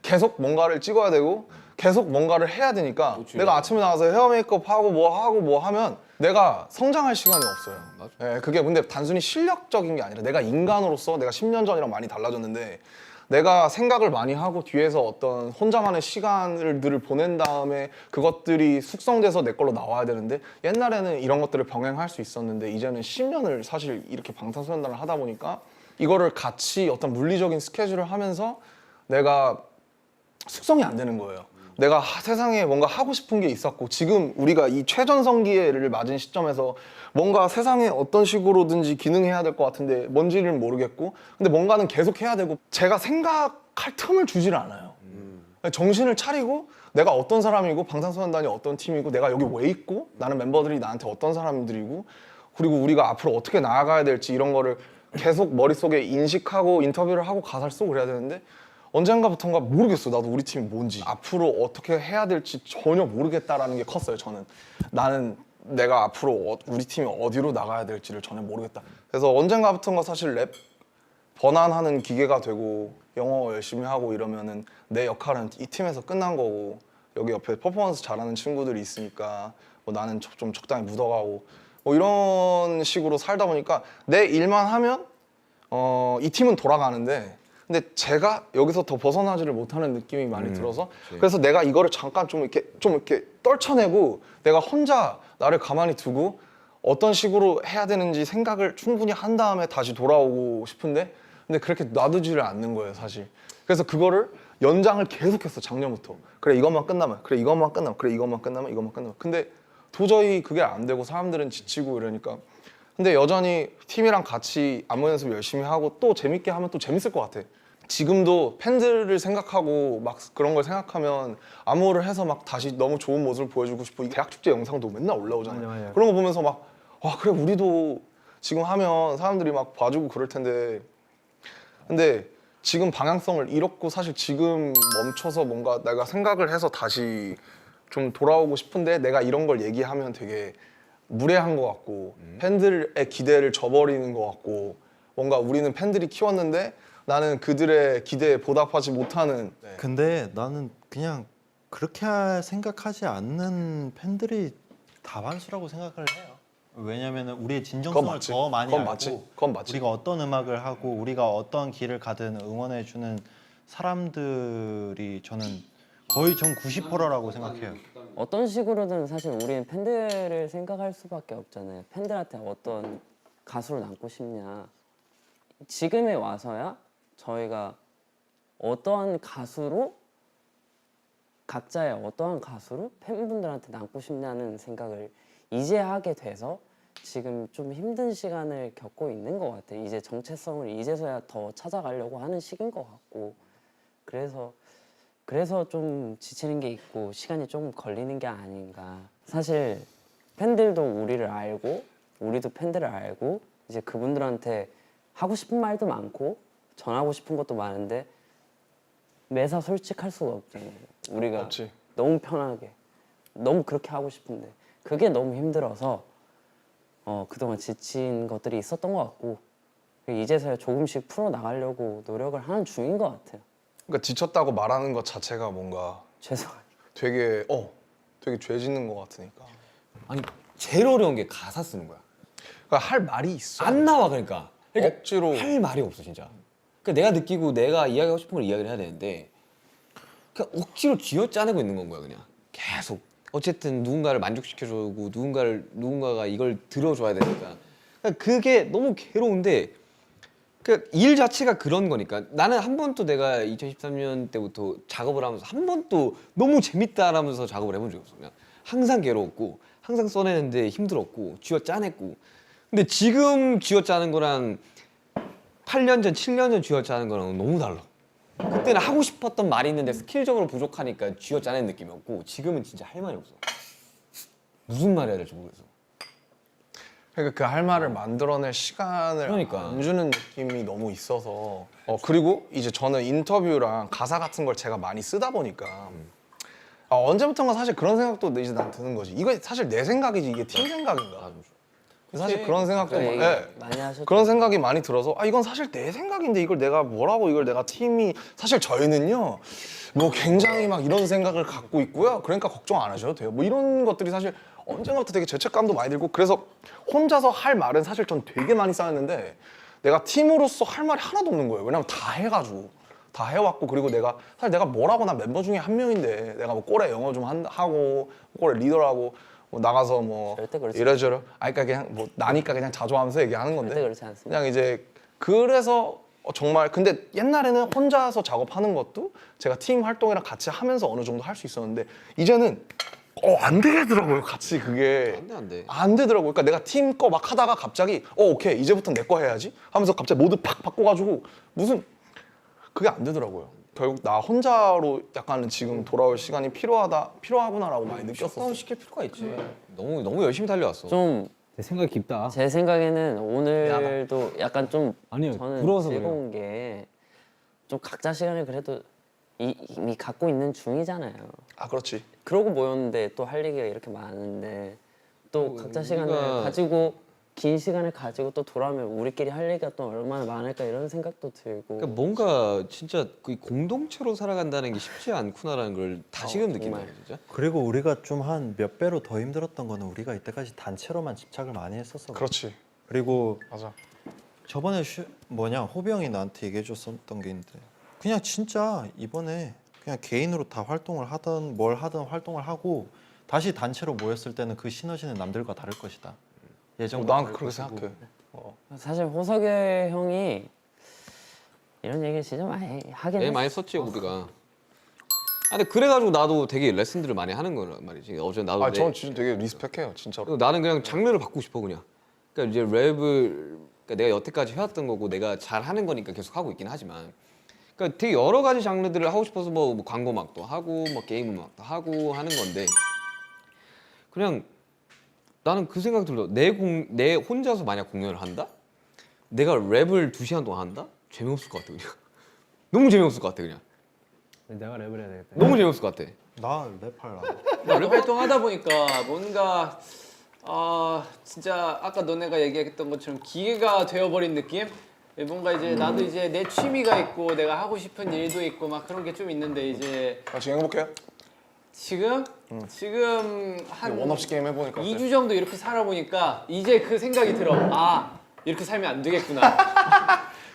계속 뭔가를 찍어야 되고 계속 뭔가를 해야 되니까 그렇지. 내가 아침에 나가서 헤어 메이크업 하고 뭐 하면 내가 성장할 시간이 없어요. 맞아. 그게 근데 단순히 실력적인 게 아니라 내가 인간으로서 내가 10년 전이랑 많이 달라졌는데 내가 생각을 많이 하고 뒤에서 어떤 혼자만의 시간들을 보낸 다음에 그것들이 숙성돼서 내 걸로 나와야 되는데 옛날에는 이런 것들을 병행할 수 있었는데 이제는 10년을 사실 이렇게 방탄소년단을 하다 보니까 이거를 같이 어떤 물리적인 스케줄을 하면서 내가 숙성이 안 되는 거예요. 내가 세상에 뭔가 하고 싶은 게 있었고 지금 우리가 이 최전성기를 맞은 시점에서 뭔가 세상에 어떤 식으로든지 기능해야 될 것 같은데 뭔지를 모르겠고 근데 뭔가는 계속 해야 되고 제가 생각할 틈을 주지를 않아요. 정신을 차리고 내가 어떤 사람이고 방탄소년단이 어떤 팀이고 내가 여기 왜 있고 나는 멤버들이 나한테 어떤 사람들이고 그리고 우리가 앞으로 어떻게 나아가야 될지 이런 거를 계속 머릿속에 인식하고 인터뷰를 하고 가사를 쓰고 그래야 되는데 언젠가부터인가 모르겠어. 나도 우리 팀이 뭔지 앞으로 어떻게 해야 될지 전혀 모르겠다라는 게 컸어요. 저는 나는 내가 앞으로 우리 팀이 어디로 나가야 될지를 전혀 모르겠다. 그래서 언젠가부터인가 사실 랩 번안하는 기계가 되고 영어 열심히 하고 이러면은 내 역할은 이 팀에서 끝난 거고 여기 옆에 퍼포먼스 잘하는 친구들이 있으니까 뭐 나는 좀 적당히 묻어가고 뭐 이런 식으로 살다 보니까 내 일만 하면 이 팀은 돌아가는데 근데 제가 여기서 더 벗어나지를 못하는 느낌이 많이 들어서 그래서 내가 이거를 잠깐 좀 이렇게 떨쳐내고 내가 혼자 나를 가만히 두고 어떤 식으로 해야 되는지 생각을 충분히 한 다음에 다시 돌아오고 싶은데 근데 그렇게 놔두지를 않는 거예요 사실. 그래서 그거를 연장을 계속했어 작년부터. 그래 이것만 끝나면 그래 이것만 끝나면 그래 이것만 끝나면 근데 도저히 그게 안 되고 사람들은 지치고 이러니까 근데 여전히 팀이랑 같이 안무 연습 열심히 하고 또 재밌게 하면 또 재밌을 것 같아. 지금도 팬들을 생각하고 막 그런 걸 생각하면 안무를 해서 막 다시 너무 좋은 모습을 보여주고 싶고 이 대학축제 영상도 맨날 올라오잖아요. 맞아. 그런 거 보면서 막 와 그래 우리도 지금 하면 사람들이 막 봐주고 그럴 텐데 근데 지금 방향성을 잃었고 사실 지금 멈춰서 뭔가 내가 생각을 해서 다시 좀 돌아오고 싶은데 내가 이런 걸 얘기하면 되게 무례한 것 같고 팬들의 기대를 저버리는 것 같고 뭔가 우리는 팬들이 키웠는데 나는 그들의 기대에 보답하지 못하는 근데 나는 그냥 그렇게 생각하지 않는 팬들이 다반수라고 생각을 해요. 왜냐면 우리의 그건 진정성을 맞지. 더 많이 그건 알고 맞지. 그건 맞지. 우리가 어떤 음악을 하고 우리가 어떤 길을 가든 응원해주는 사람들이 저는 거의 전 90%라고 생각해요. 어떤 식으로든 사실 우리는 팬들을 생각할 수밖에 없잖아요. 팬들한테 어떤 가수로 남고 싶냐. 지금에 와서야 저희가 어떠한 가수로 각자의 어떠한 가수로 팬분들한테 남고 싶냐는 생각을 이제 하게 돼서 지금 좀 힘든 시간을 겪고 있는 것 같아요. 이제 정체성을 이제서야 더 찾아가려고 하는 시기인 것 같고 그래서 좀 지치는 게 있고 시간이 조금 걸리는 게 아닌가. 사실 팬들도 우리를 알고 우리도 팬들을 알고 이제 그분들한테 하고 싶은 말도 많고 전하고 싶은 것도 많은데 매사 솔직할 수가 없잖아요. 우리가 없지. 너무 편하게 너무 그렇게 하고 싶은데 그게 너무 힘들어서 그동안 지친 것들이 있었던 것 같고 이제서야 조금씩 풀어 나가려고 노력을 하는 중인 것 같아요. 그러니까 지쳤다고 말하는 것 자체가 뭔가 죄송해요. 되게 죄 짓는 것 같으니까 아니 제일 어려운 게 가사 쓰는 거야. 그러니까 할 말이 있어 안 나와 그러니까. 억지로 할 말이 없어 진짜. 그러니까 내가 느끼고 내가 이야기하고 싶은 걸 이야기를 해야 되는데 그냥 억지로 쥐어짜내고 있는 건 거야 그냥 계속. 어쨌든 누군가를 만족시켜주고 누군가가 이걸 들어줘야 되니까 그러니까 그게 너무 괴로운데 그 일 자체가 그런 거니까 나는 한 번도 내가 2013년 때부터 작업을 하면서 한 번도 너무 재밌다라면서 작업을 해본 적이 없어. 그냥 항상 괴로웠고 항상 써내는데 힘들었고 쥐어짜냈고 근데 지금 쥐어짜는 거랑 8년 전, 7년 전 쥐어짜는 거랑 너무 달라. 그때는 하고 싶었던 말이 있는데 스킬적으로 부족하니까 쥐어짜낸 느낌이었고 지금은 진짜 할 말이 없어. 무슨 말 해야 될지 모르겠어. 그러니까 그 할 말을 만들어낼 시간을 그러니까. 안 주는 느낌이 너무 있어서 그리고 이제 저는 인터뷰랑 가사 같은 걸 제가 많이 쓰다 보니까 언제부턴가 사실 그런 생각도 이제 난 드는 거지. 이거 사실 내 생각이지 이게 팀 생각인가. 사실 그런 생각도 많이 하셨죠. 그런 생각이 많이 들어서 이건 사실 내 생각인데 이걸 내가 뭐라고 이걸 내가 팀이 사실 저희는요 뭐 굉장히 막 이런 생각을 갖고 있고요. 그러니까 걱정 안 하셔도 돼요. 뭐 이런 것들이 사실 언젠가부터 되게 죄책감도 많이 들고 그래서 혼자서 할 말은 사실 전 되게 많이 쌓였는데 내가 팀으로서 할 말이 하나도 없는 거예요. 왜냐면 다 해가지고 다 해왔고 그리고 사실 내가 뭐라고 난 멤버 중에 한 명인데 내가 뭐 꼴에 영어 좀 하고 꼴에 리더라고 뭐 나가서 뭐 절대 그렇지 이래저래 그러니까 그냥 뭐 나니까 그냥 자조하면서 얘기하는 건데 절대 그렇지 않습니다. 그냥 이제 그래서 정말 근데 옛날에는 혼자서 작업하는 것도 제가 팀 활동이랑 같이 하면서 어느 정도 할 수 있었는데 이제는 안 되더라고요. 같이 그게 안 돼. 안 되더라고요. 그러니까 내가 팀 거 막 하다가 갑자기 오케이 이제부터 내 거 해야지 하면서 갑자기 모두 팍 바꿔가지고 무슨 그게 안 되더라고요. 결국 나 혼자로 약간은 지금 돌아올 시간이 필요하구나라고 많이 느꼈었어. 셧다운 시킬 필요가 있지. 너무 열심히 달려왔어. 좀 내 생각이 깊다. 제 생각에는 오늘도 약간 좀 아니요, 저는 부러워서 즐거운 게 좀 각자 시간을 그래도 이미 갖고 있는 중이잖아요. 아 그렇지. 그러고 모였는데 또 할 얘기가 이렇게 많은데 또 각자 시간을 우리가- 가지고 긴 시간을 가지고 또 돌아오면 우리끼리 할 얘기가 또 얼마나 많을까 이런 생각도 들고 그러니까 뭔가 진짜 그 공동체로 살아간다는 게 쉽지 않구나라는 걸 다시금 느낀다 정말. 진짜. 그리고 우리가 좀 한 몇 배로 더 힘들었던 거는 우리가 이때까지 단체로만 집착을 많이 했었어. 그렇지. 그리고 맞아. 저번에 호비 형이 나한테 얘기해 줬었던 게 있는데 그냥 진짜 이번에 그냥 개인으로 다 활동을 하든 뭘 하든 활동을 하고 다시 단체로 모였을 때는 그 시너지는 남들과 다를 것이다. 예전과 난 다를 그렇게 것이고. 생각해. 사실 호석이 형이 이런 얘기 진짜 많이 하긴 했어. 많이 썼지 우리가. 아, 근데 그래가지고 나도 되게 레슨들을 많이 하는 거란 말이지. 어제 나도 아, 저는 진짜 되게 리스펙해요, 진짜로. 나는 그냥 장르를 바꾸고 싶어 그냥. 그러니까 이제 랩을 그러니까 내가 여태까지 해왔던 거고 내가 잘 하는 거니까 계속 하고 있긴 하지만. 그러니까 되게 여러 가지 장르들을 하고 싶어서 뭐 광고 음악도 하고 뭐 게임 음악도 하고 하는 건데 그냥 나는 그 생각 들어. 내 혼자서 만약 공연을 한다? 내가 랩을 2시간 동안 한다? 재미없을 것 같아 그냥. 너무 재미없을 것 같아 그냥. 내가 랩을 해야 되겠다. 너무 재미없을 것 같아. 나 랩할라. 랩 활동하다 보니까 뭔가 진짜 아까 너네가 얘기했던 것처럼 기계가 되어버린 느낌? 뭔가 이제 나도 이제 내 취미가 있고 내가 하고 싶은 일도 있고 막 그런 게 좀 있는데 이제 아, 지금 행복해요? 지금 한 원 없이 게임 해보니까. 2주 정도 이렇게 살아보니까 이제 그 생각이 들어. 이렇게 살면 안 되겠구나.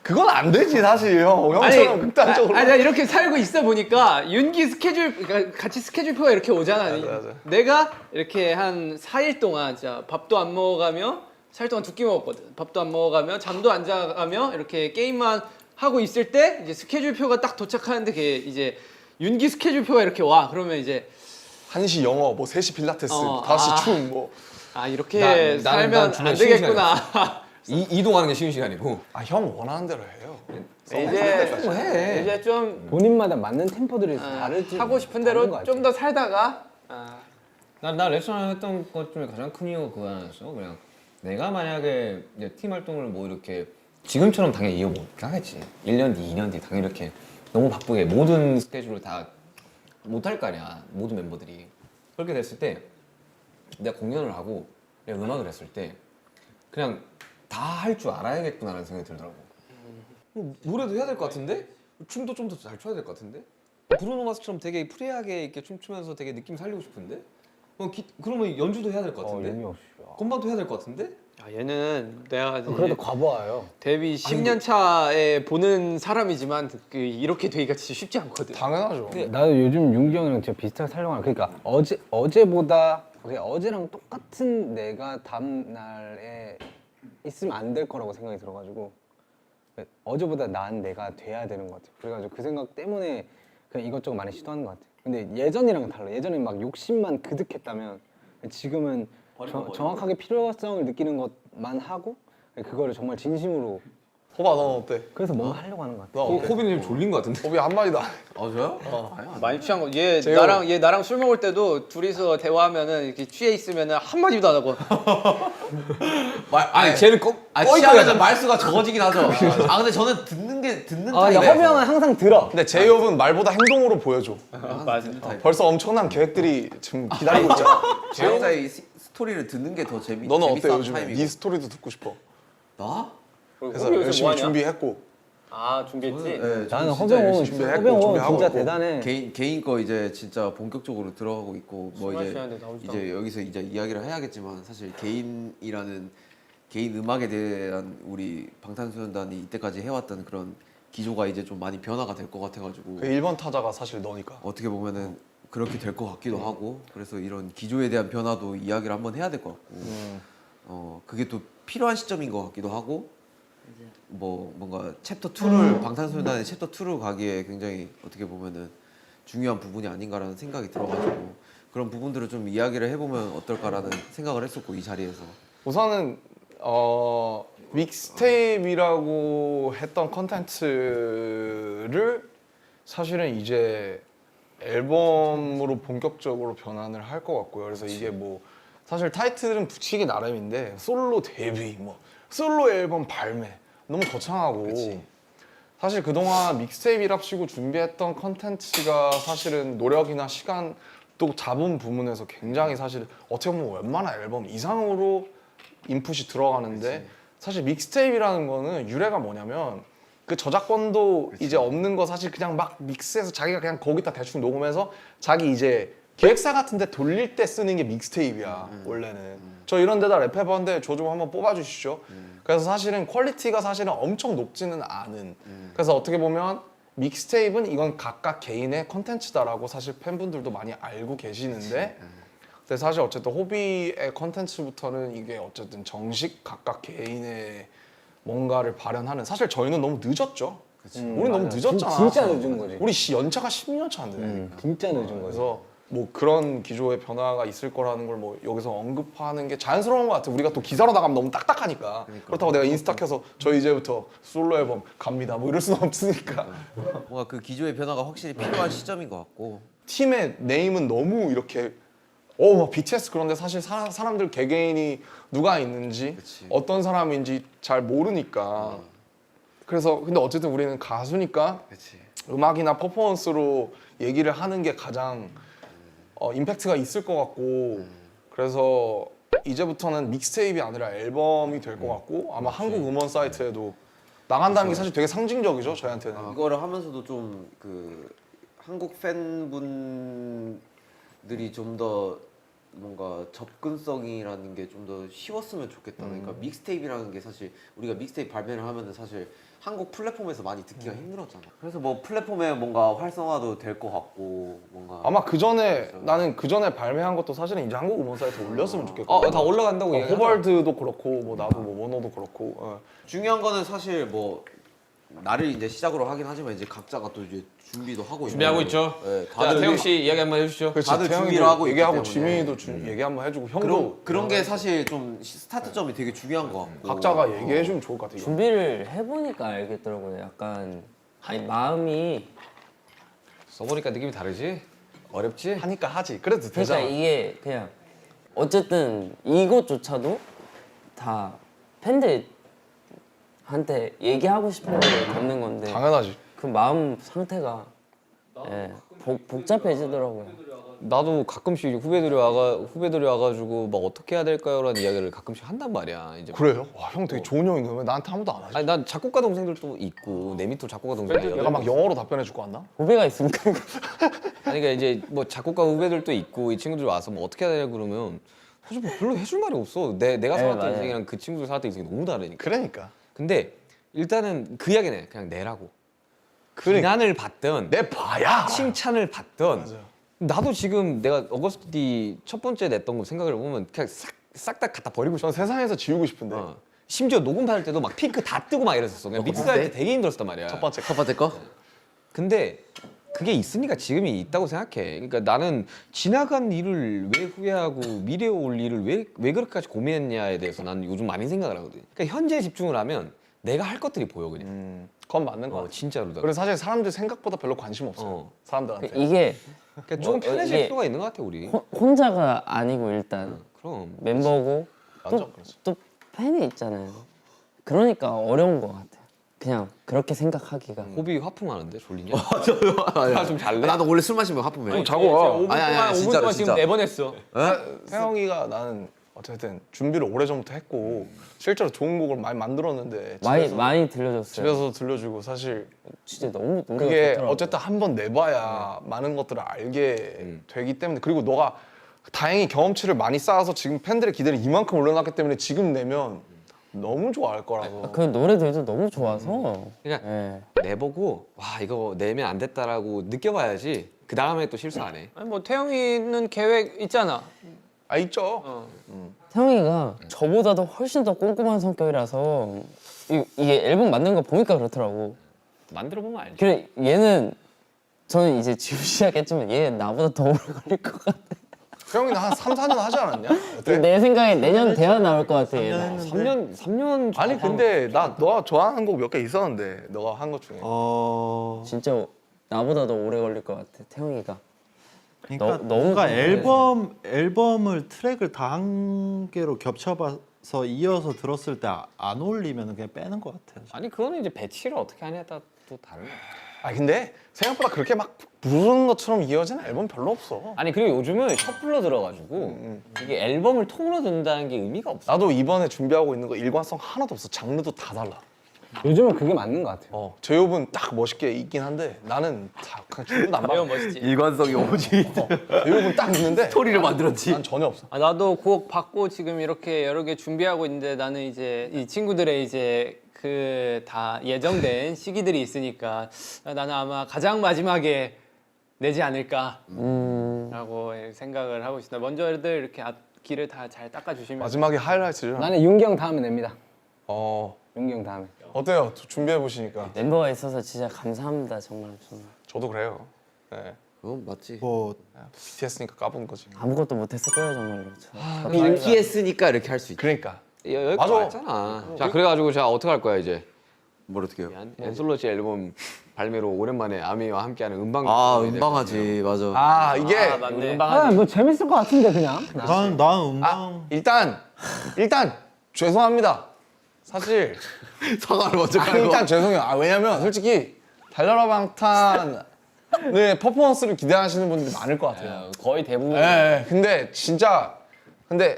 그건 안 되지, 사실. 형처럼 극단적으로. 내가 이렇게 살고 있어 보니까 윤기 스케줄, 그러니까 같이 스케줄표가 이렇게 오잖아. 맞아. 내가 이렇게 한 4일 동안 진짜 밥도 안 먹어가며 4일 동안 2끼 먹었거든. 밥도 안 먹어가며 잠도 안 자가며 이렇게 게임만 하고 있을 때 이제 스케줄표가 딱 도착하는데 그게 이제 윤기 스케줄표가 이렇게 와. 그러면 이제 1시 영어, 뭐 3시 필라테스, 어, 5시 춤, 뭐. 이렇게 난 살면 주말 안 쉬는 되겠구나. 이동하는 게 쉬운 시간이고. 아, 형 원하는 대로 해요. 이제 좀 본인마다 맞는 템포들이 다르지. 하고 싶은 다른 것 대로 같아. 좀 더 살다가 나 레스토랑 했던 것 중에 가장 큰 이유가 그거 하나였어. 그냥 내가 만약에 이제 팀 활동을 뭐 이렇게 지금처럼 당연히 이어 못 하겠지. 1년 뒤, 2년 뒤 당연히 이렇게 너무 바쁘게 모든 스케줄을 다 못 할 거 아니야. 모든 멤버들이. 그렇게 됐을 때 내가 공연을 하고 내가 음악을 했을 때 그냥 다 할 줄 알아야겠구나라는 생각이 들더라고. 노래도 해야 될 것 같은데? 춤도 좀 더 잘 춰야 될 것 같은데? 브루노 마스처럼 되게 프리하게 이렇게 춤추면서 되게 느낌 살리고 싶은데? 그러면 연주도 해야 될 것 같은데? 의미 없이. 건반도 해야 될 것 같은데? 얘는 내가 이제 그래도 과부하요. 데뷔 10년 차에 보는 사람이지만 이렇게 되기가 진짜 쉽지 않거든. 당연하죠. 나도 요즘 윤기 형이랑 진짜 비슷하게 살려고 하는. 그러니까 어제보다 그냥 어제랑 똑같은 내가 다음 날에 있으면 안 될 거라고 생각이 들어가지고 어제보다 나은 내가 돼야 되는 것 같아. 그래가지고 그 생각 때문에 그냥 이것저것 많이 시도하는 것 같아. 근데 예전이랑은 달라. 예전엔 막 욕심만 그득했다면 지금은 정확하게 필요성을 느끼는 것만 하고 그거를 정말 진심으로. 호바, 넌 어때? 그래서 뭔가 하려고 하는 것 같아. 너 어때? 호비는 좀 졸린 것 같은데? 호비 한마디도 안 해. 저요? 많이 취한 거. 얘 재호. 나랑 술 먹을 때도 둘이서 대화하면은 이렇게 취해 있으면은 한 마디도 안 하고. 아니 쟤는 취하면 말수가 적어지긴 하죠. 근데 저는 듣는 타입이에요. 허비 형은 항상 들어. 근데 제이홉은 말보다 행동으로 보여줘. 맞아. 벌써 엄청난 계획들이 지금 기다리고 있잖아. 제형사의 스토리를 듣는 게 더 너는 어때, 재밌는 요즘에? 타입이고. 네 스토리도 듣고 싶어. 나? 그래서 요새 열심히 뭐 하냐? 준비했고. 준비했지. 네, 나는 저는 허비 진짜 형은 열심히 진짜 있고. 대단해. 개인 거 이제 진짜 본격적으로 들어가고 있고 뭐 술 이제 마시는데 나오지도 이제 여기서 이제 이야기를 해야겠지만 사실 개인 음악에 대한 우리 방탄소년단이 이때까지 해왔던 그런 기조가 이제 좀 많이 변화가 될 것 같아가지고 그 1번 타자가 사실 너니까. 어떻게 보면은 그렇게 될 것 같기도 하고 그래서 이런 기조에 대한 변화도 이야기를 한번 해야 될 것 같고 그게 또 필요한 시점인 것 같기도 하고 뭐 뭔가 챕터 2를 방탄소년단의 챕터 2로 가기에 굉장히 어떻게 보면은 중요한 부분이 아닌가라는 생각이 들어가지고 그런 부분들을 좀 이야기를 해보면 어떨까라는 생각을 했었고 이 자리에서 우선은 믹스테이프라고 했던 컨텐츠를 사실은 이제 앨범으로 본격적으로 변환을 할 것 같고요. 그래서 이게 뭐 사실 타이틀은 붙이기 나름인데 솔로 데뷔, 뭐 솔로 앨범 발매 너무 거창하고 사실 그동안 믹스테이프랍시고 준비했던 컨텐츠가 사실은 노력이나 시간 또 잡은 부분에서 굉장히 사실 어떻게 보면 웬만한 앨범 이상으로 인풋이 들어가는데 사실 믹스테이프라는 거는 유래가 뭐냐면 그 저작권도 이제 없는 거 사실 그냥 막 믹스해서 자기가 그냥 거기다 대충 녹음해서 자기 이제 기획사 같은데 돌릴 때 쓰는 게 믹스테이프야 원래는. 저 이런 데다 랩해봤는데 저 좀 한번 뽑아주시죠. 그래서 사실은 퀄리티가 사실은 엄청 높지는 않은. 그래서 어떻게 보면 믹스테이프는 이건 각각 개인의 컨텐츠다라고 사실 팬분들도 많이 알고 계시는데 근데 사실 어쨌든 호비의 컨텐츠부터는 이게 어쨌든 정식 각각 개인의 뭔가를 발현하는 사실 저희는 너무 늦었죠. 우리 너무 늦었잖아. 진짜 늦은 거지. 우리 연차가 10년 차인데. 진짜 늦은 거지. 그래서 뭐 그런 기조의 변화가 있을 거라는 걸 뭐 여기서 언급하는 게 자연스러운 것 같아. 우리가 또 기사로 나가면 너무 딱딱하니까. 그렇다고 내가 인스타 켜서 저 이제부터 솔로 앨범 갑니다. 뭐 이럴 수는 없으니까. 뭔가 그 기조의 변화가 확실히 필요한 시점인 것 같고. 팀의 네임은 너무 이렇게 막 BTS 그런데 사실 사람들 개개인이 누가 있는지 어떤 사람인지 잘 모르니까. 그래서 근데 어쨌든 우리는 가수니까 음악이나 퍼포먼스로 얘기를 하는 게 가장 임팩트가 있을 것 같고 그래서 이제부터는 믹스테이프이 아니라 앨범이 될 것 같고 아마 한국 음원 사이트에도 나간다는 게 사실 되게 상징적이죠 저희한테는. 이거를 하면서도 좀 그 한국 팬분들이 좀 더 뭔가 접근성이라는 게 좀 더 쉬웠으면 좋겠다. 그러니까 믹스테이프라는 게 사실 우리가 믹스테이프 발매를 하면은 사실 한국 플랫폼에서 많이 듣기가 힘들었잖아. 그래서 뭐 플랫폼에 뭔가 활성화도 될 것 같고 뭔가 아마 그 전에 나는 그 전에 발매한 것도 사실은 이제 한국 음원 사이트에 올렸으면 좋겠고. 다 올라간다고 얘기하잖아. 호벌드도 그렇고 뭐 나도 뭐 원호도 그렇고. 중요한 거는 사실 뭐 나를 이제 시작으로 하긴 하지만 이제 각자가 또 이제 준비도 하고 준비하고 있죠. 네, 자, 다들 태영 씨 이야기 한번 해주시죠. 다들 태영이도 준비를 하고 있기 얘기하고 때문에. 지민이도 얘기 한번 해주고 형도 그런 게 사실 좀 스타트점이 되게 중요한 것 같고 각자가 얘기해주면 좋을 것 같아. 이거. 준비를 해보니까 알겠더라고요. 약간 아니 마음이 써보니까 느낌이 다르지? 어렵지? 하니까 하지. 그래도 그러니까 되잖아. 이게 그냥 어쨌든 이것조차도 다 팬들한테 얘기하고 싶은 걸 담는 건데 당연하지. 그 마음 상태가 복잡해지더라고요. 나도 가끔씩 후배들이 와가지고 막 어떻게 해야 될까요라는 이야기를 가끔씩 한단 말이야. 이제 그래요? 와, 형 되게 좋은 형인가? 왜 나한테 아무도 안 하지? 아니 난 작곡가 동생들도 있고 내 밑으로 작곡가 동생이 내가 막 영어로 답변해 줄 거 같나? 후배가 있으니까 아니 그러니까 이제 뭐 작곡가 후배들도 있고 이 친구들이 와서 뭐 어떻게 해야 되냐 그러면 사실 뭐 별로 해줄 말이 없어. 내가 살았던 맞아요. 인생이랑 그 친구들 살았던 인생이 너무 다르니까. 그러니까. 근데 일단은 그 이야기는 해. 그냥 내라고. 그러니까. 비난을 받든 내 봐야. 칭찬을 받든 맞아요. 나도 지금 내가 어거스티 첫 번째 냈던 거 생각을 해보면 그냥 싹 다 갖다 버리고 싶어. 전 세상에서 지우고 싶은데. 심지어 녹음 받을 때도 막 핑크 다 뜨고 막 이랬었어. 그냥 믹스 할 때 되게 힘들었단 말이야. 첫 번째. 첫 번째 거? 근데 그게 있으니까 지금이 있다고 생각해. 그러니까 나는 지나간 일을 왜 후회하고 미래에 올 일을 왜 그렇게까지 고민했냐에 대해서 나는 요즘 많이 생각을 하거든. 그러니까 현재에 집중을 하면 내가 할 것들이 보여 그냥. 그건 맞는 거 같아. 진짜로. 그래서 사실 사람들 생각보다 별로 관심 없어요. 어. 사람들한테. 이게 그러니까 조금 편해질 이게 필요가 있는 것 같아 우리. 혼자가 아니고 일단 그럼. 멤버고 완전 그렇지. 또 팬이 있잖아요. 그러니까 어려운 것 같아요. 그냥 그렇게 생각하기가. 호비 하품하는데 졸리냐? 좀 잘래? 나도 원래 술 마시면 하품해. 자고 와. 5분 아니, 동안 진짜로, 5분 진짜. 지금 4번 했어. 태영이가 나는 어쨌든 준비를 오래전부터 했고 실제로 좋은 곡을 많이 만들었는데 많이 들려줬어요. 집에서 들려주고 사실 진짜 너무 노래가 그게 좋더라고요. 어쨌든 한 번 내봐야 많은 것들을 알게 되기 때문에 그리고 너가 다행히 경험치를 많이 쌓아서 지금 팬들의 기대를 이만큼 올려놨기 때문에 지금 내면 너무 좋아할 거라고. 그 노래들도 너무 좋아서. 그러니까 예. 내보고 와 이거 내면 안 됐다라고 느껴봐야지 그 다음에 또 실수 안 해. 아니, 뭐 태영이는 계획 있잖아. 아 있죠. 태영이가 저보다도 훨씬 더 꼼꼼한 성격이라서 이게 앨범 만든 거 보니까 그렇더라고. 만들어 보면 알지. 그래 얘는 저는 이제 지금 시작했지만 얘는 나보다 더 오래 걸릴 것 같아. 태영이는 한 3, 4년 하지 않았냐? 어때? 내 생각에 내년 대화 나올 것 같아 얘는. 3년 아니 근데 너가 좋아하는 곡 몇 개 있었는데 너가 한 것 중에 진짜 나보다 더 오래 걸릴 것 같아 태영이가. 그러니까 너무 뭔가 궁금해. 앨범을 트랙을 다 한 개로 겹쳐봐서 이어서 들었을 때 안 어울리면 그냥 빼는 것 같아요. 아니 그거는 이제 배치를 어떻게 하냐에 따라 또 다른 거야. 아 근데 생각보다 그렇게 막 부르는 것처럼 이어지는 앨범 별로 없어. 아니 그리고 요즘은 셔플러 들어가지고 이게 앨범을 통으로 듣는다는 게 의미가 없어. 나도 이번에 준비하고 있는 거 일관성 하나도 없어. 장르도 다 달라. 요즘은 그게 맞는 것 같아요. 제이홉은 딱 멋있게 있긴 한데 나는 다 그냥 주문도 안 받아. 멋있지. 일관성이 오지. 제이홉은 딱 있는데 스토리를 만들었지. 난 전혀 없어. 아, 나도 곡 받고 지금 이렇게 여러 개 준비하고 있는데 나는 이제 이 친구들의 이제 그 다 예정된 시기들이 있으니까 나는 아마 가장 마지막에 내지 않을까라고 생각을 하고 있습니다. 먼저들 이렇게 앞길을 다 잘 닦아주시면 마지막에 하이라이트를. 나는 윤기 형 다음에 냅니다. 어 윤기 형 다음에. 어때요? 준비해 보시니까. 멤버가 있어서 진짜 감사합니다 정말 저는. 저도 그래요. 네. 그건 맞지. 뭐 BTS니까 까본 거지. 아무것도 못했을 거예요 정말로. BTS니까 이렇게 할 수 있지. 그러니까. 여기 맞아. 맞잖아. 자 그래가지고 자 어떻게 할 거야 이제? 뭘 어떻게 해요? 엔솔로시 앨범 발매로 오랜만에 아미와 함께하는 음방. 아 음방하지 맞아. 아 이게 맞네. 뭐 재밌을 것 같은데 그냥. 난 음방 일단 죄송합니다. 사실 사과를 먼저 일단 죄송해요. 왜냐면 솔직히 달려라 방탄의 퍼포먼스를 기대하시는 분들이 많을 것 같아요. 거의 대부분. 근데 진짜 그냥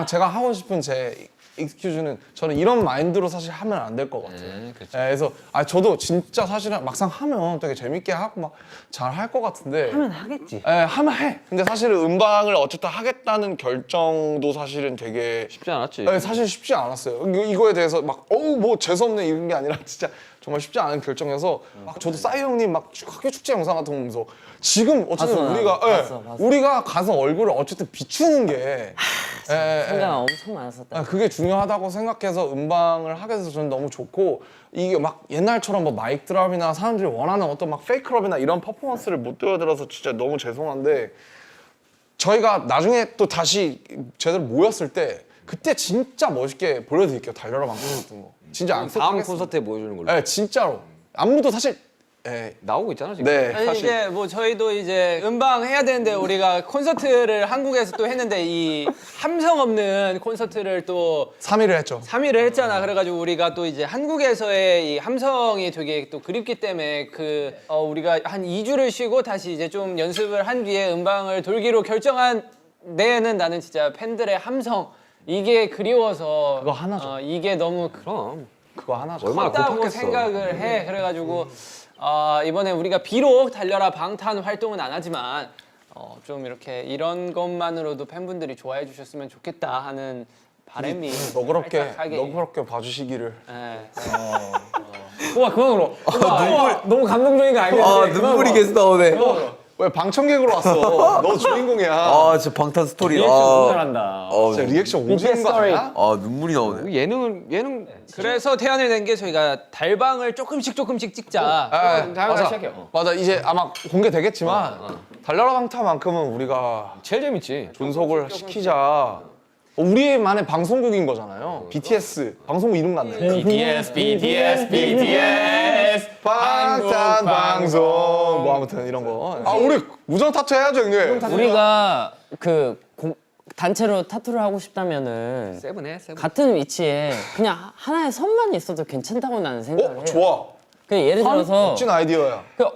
제가 하고 싶은 제 익스큐즈는 저는 이런 마인드로 사실 하면 안 될 것 같아요. 그래서 저도 진짜 사실은 막상 하면 되게 재밌게 하고 막 잘 할 것 같은데 하면 하겠지. 하면 해. 근데 사실은 음방을 어쨌든 하겠다는 결정도 사실은 되게 쉽지 않았지. 사실 쉽지 않았어요. 이거에 대해서 막 뭐 재수없네 이런 게 아니라 진짜 정말 쉽지 않은 결정이어서 막 저도 싸이 형님 막 학교 축제 영상 같은 거 보면서 지금 어쨌든 봤어, 우리가 봤어. 우리가 가서 얼굴을 어쨌든 비추는 게 생각 엄청 많았었다. 그게 중요하다고 생각해서 음방을 하게 돼서 저는 너무 좋고 이게 막 옛날처럼 뭐 마이크 드랍이나 사람들이 원하는 어떤 막 페이크럽이나 이런 퍼포먼스를 못 보여드려서 진짜 너무 죄송한데 저희가 나중에 또 다시 제대로 모였을 때 그때 진짜 멋있게 보여드릴게요. 달려라 방송 같은 거 진짜 안 다음 섭하겠습니다. 콘서트에 보여주는 걸로. 네 진짜로 안무도 사실 나오고 있잖아 지금. 네 아니 사실 이제 뭐 저희도 이제 음방 해야 되는데 우리가 콘서트를 한국에서 또 했는데 이 함성 없는 콘서트를 또 3위를 했죠. 3위를 했잖아. 그래가지고 우리가 또 이제 한국에서의 이 함성이 되게 또 그립기 때문에 우리가 한 2주를 쉬고 다시 이제 좀 연습을 한 뒤에 음방을 돌기로 결정한 데에는 나는 진짜 팬들의 함성 이게 그리워서 그거 하나죠. 이게 너무 그럼. 그거 하나죠. 얼마나 크다고 고팠겠어. 생각을 해. 그래가지고 이번에 우리가 비록 달려라 방탄 활동은 안 하지만 좀 이렇게 이런 것만으로도 팬분들이 좋아해 주셨으면 좋겠다 하는 바람이 살짝하게. 너그럽게 봐주시기를. 우와 그만 울어. 너무 감동적인 거 알겠지? 아 눈물이 계속 나오네. 왜 방청객으로 왔어? 너 주인공이야. 아 진짜 방탄 스토리. 너무 잘한다. 진짜 리액션 오지는 거 아니야? 아 눈물이 나오네. 예능 그래서 태안을 낸 게 저희가 달방을 조금씩 찍자. 맞아. 시작해요. 맞아. 이제 아마 공개되겠지만 달려라 방탄만큼은 우리가 제일 재밌지. 존속을 시키자. 우리만의 방송국인 거잖아요. BTS 방송국 이름 같네. BTS. 방탄 방송 뭐 아무튼 이런 거. 우리 우정 타투 해야죠, 형님. 우리가 단체로 타투를 하고 싶다면은 세븐. 같은 위치에 그냥 하나의 선만 있어도 괜찮다고 나는 생각을 해요. 좋아. 그냥 예를 들어서 멋진 아이디어야. 그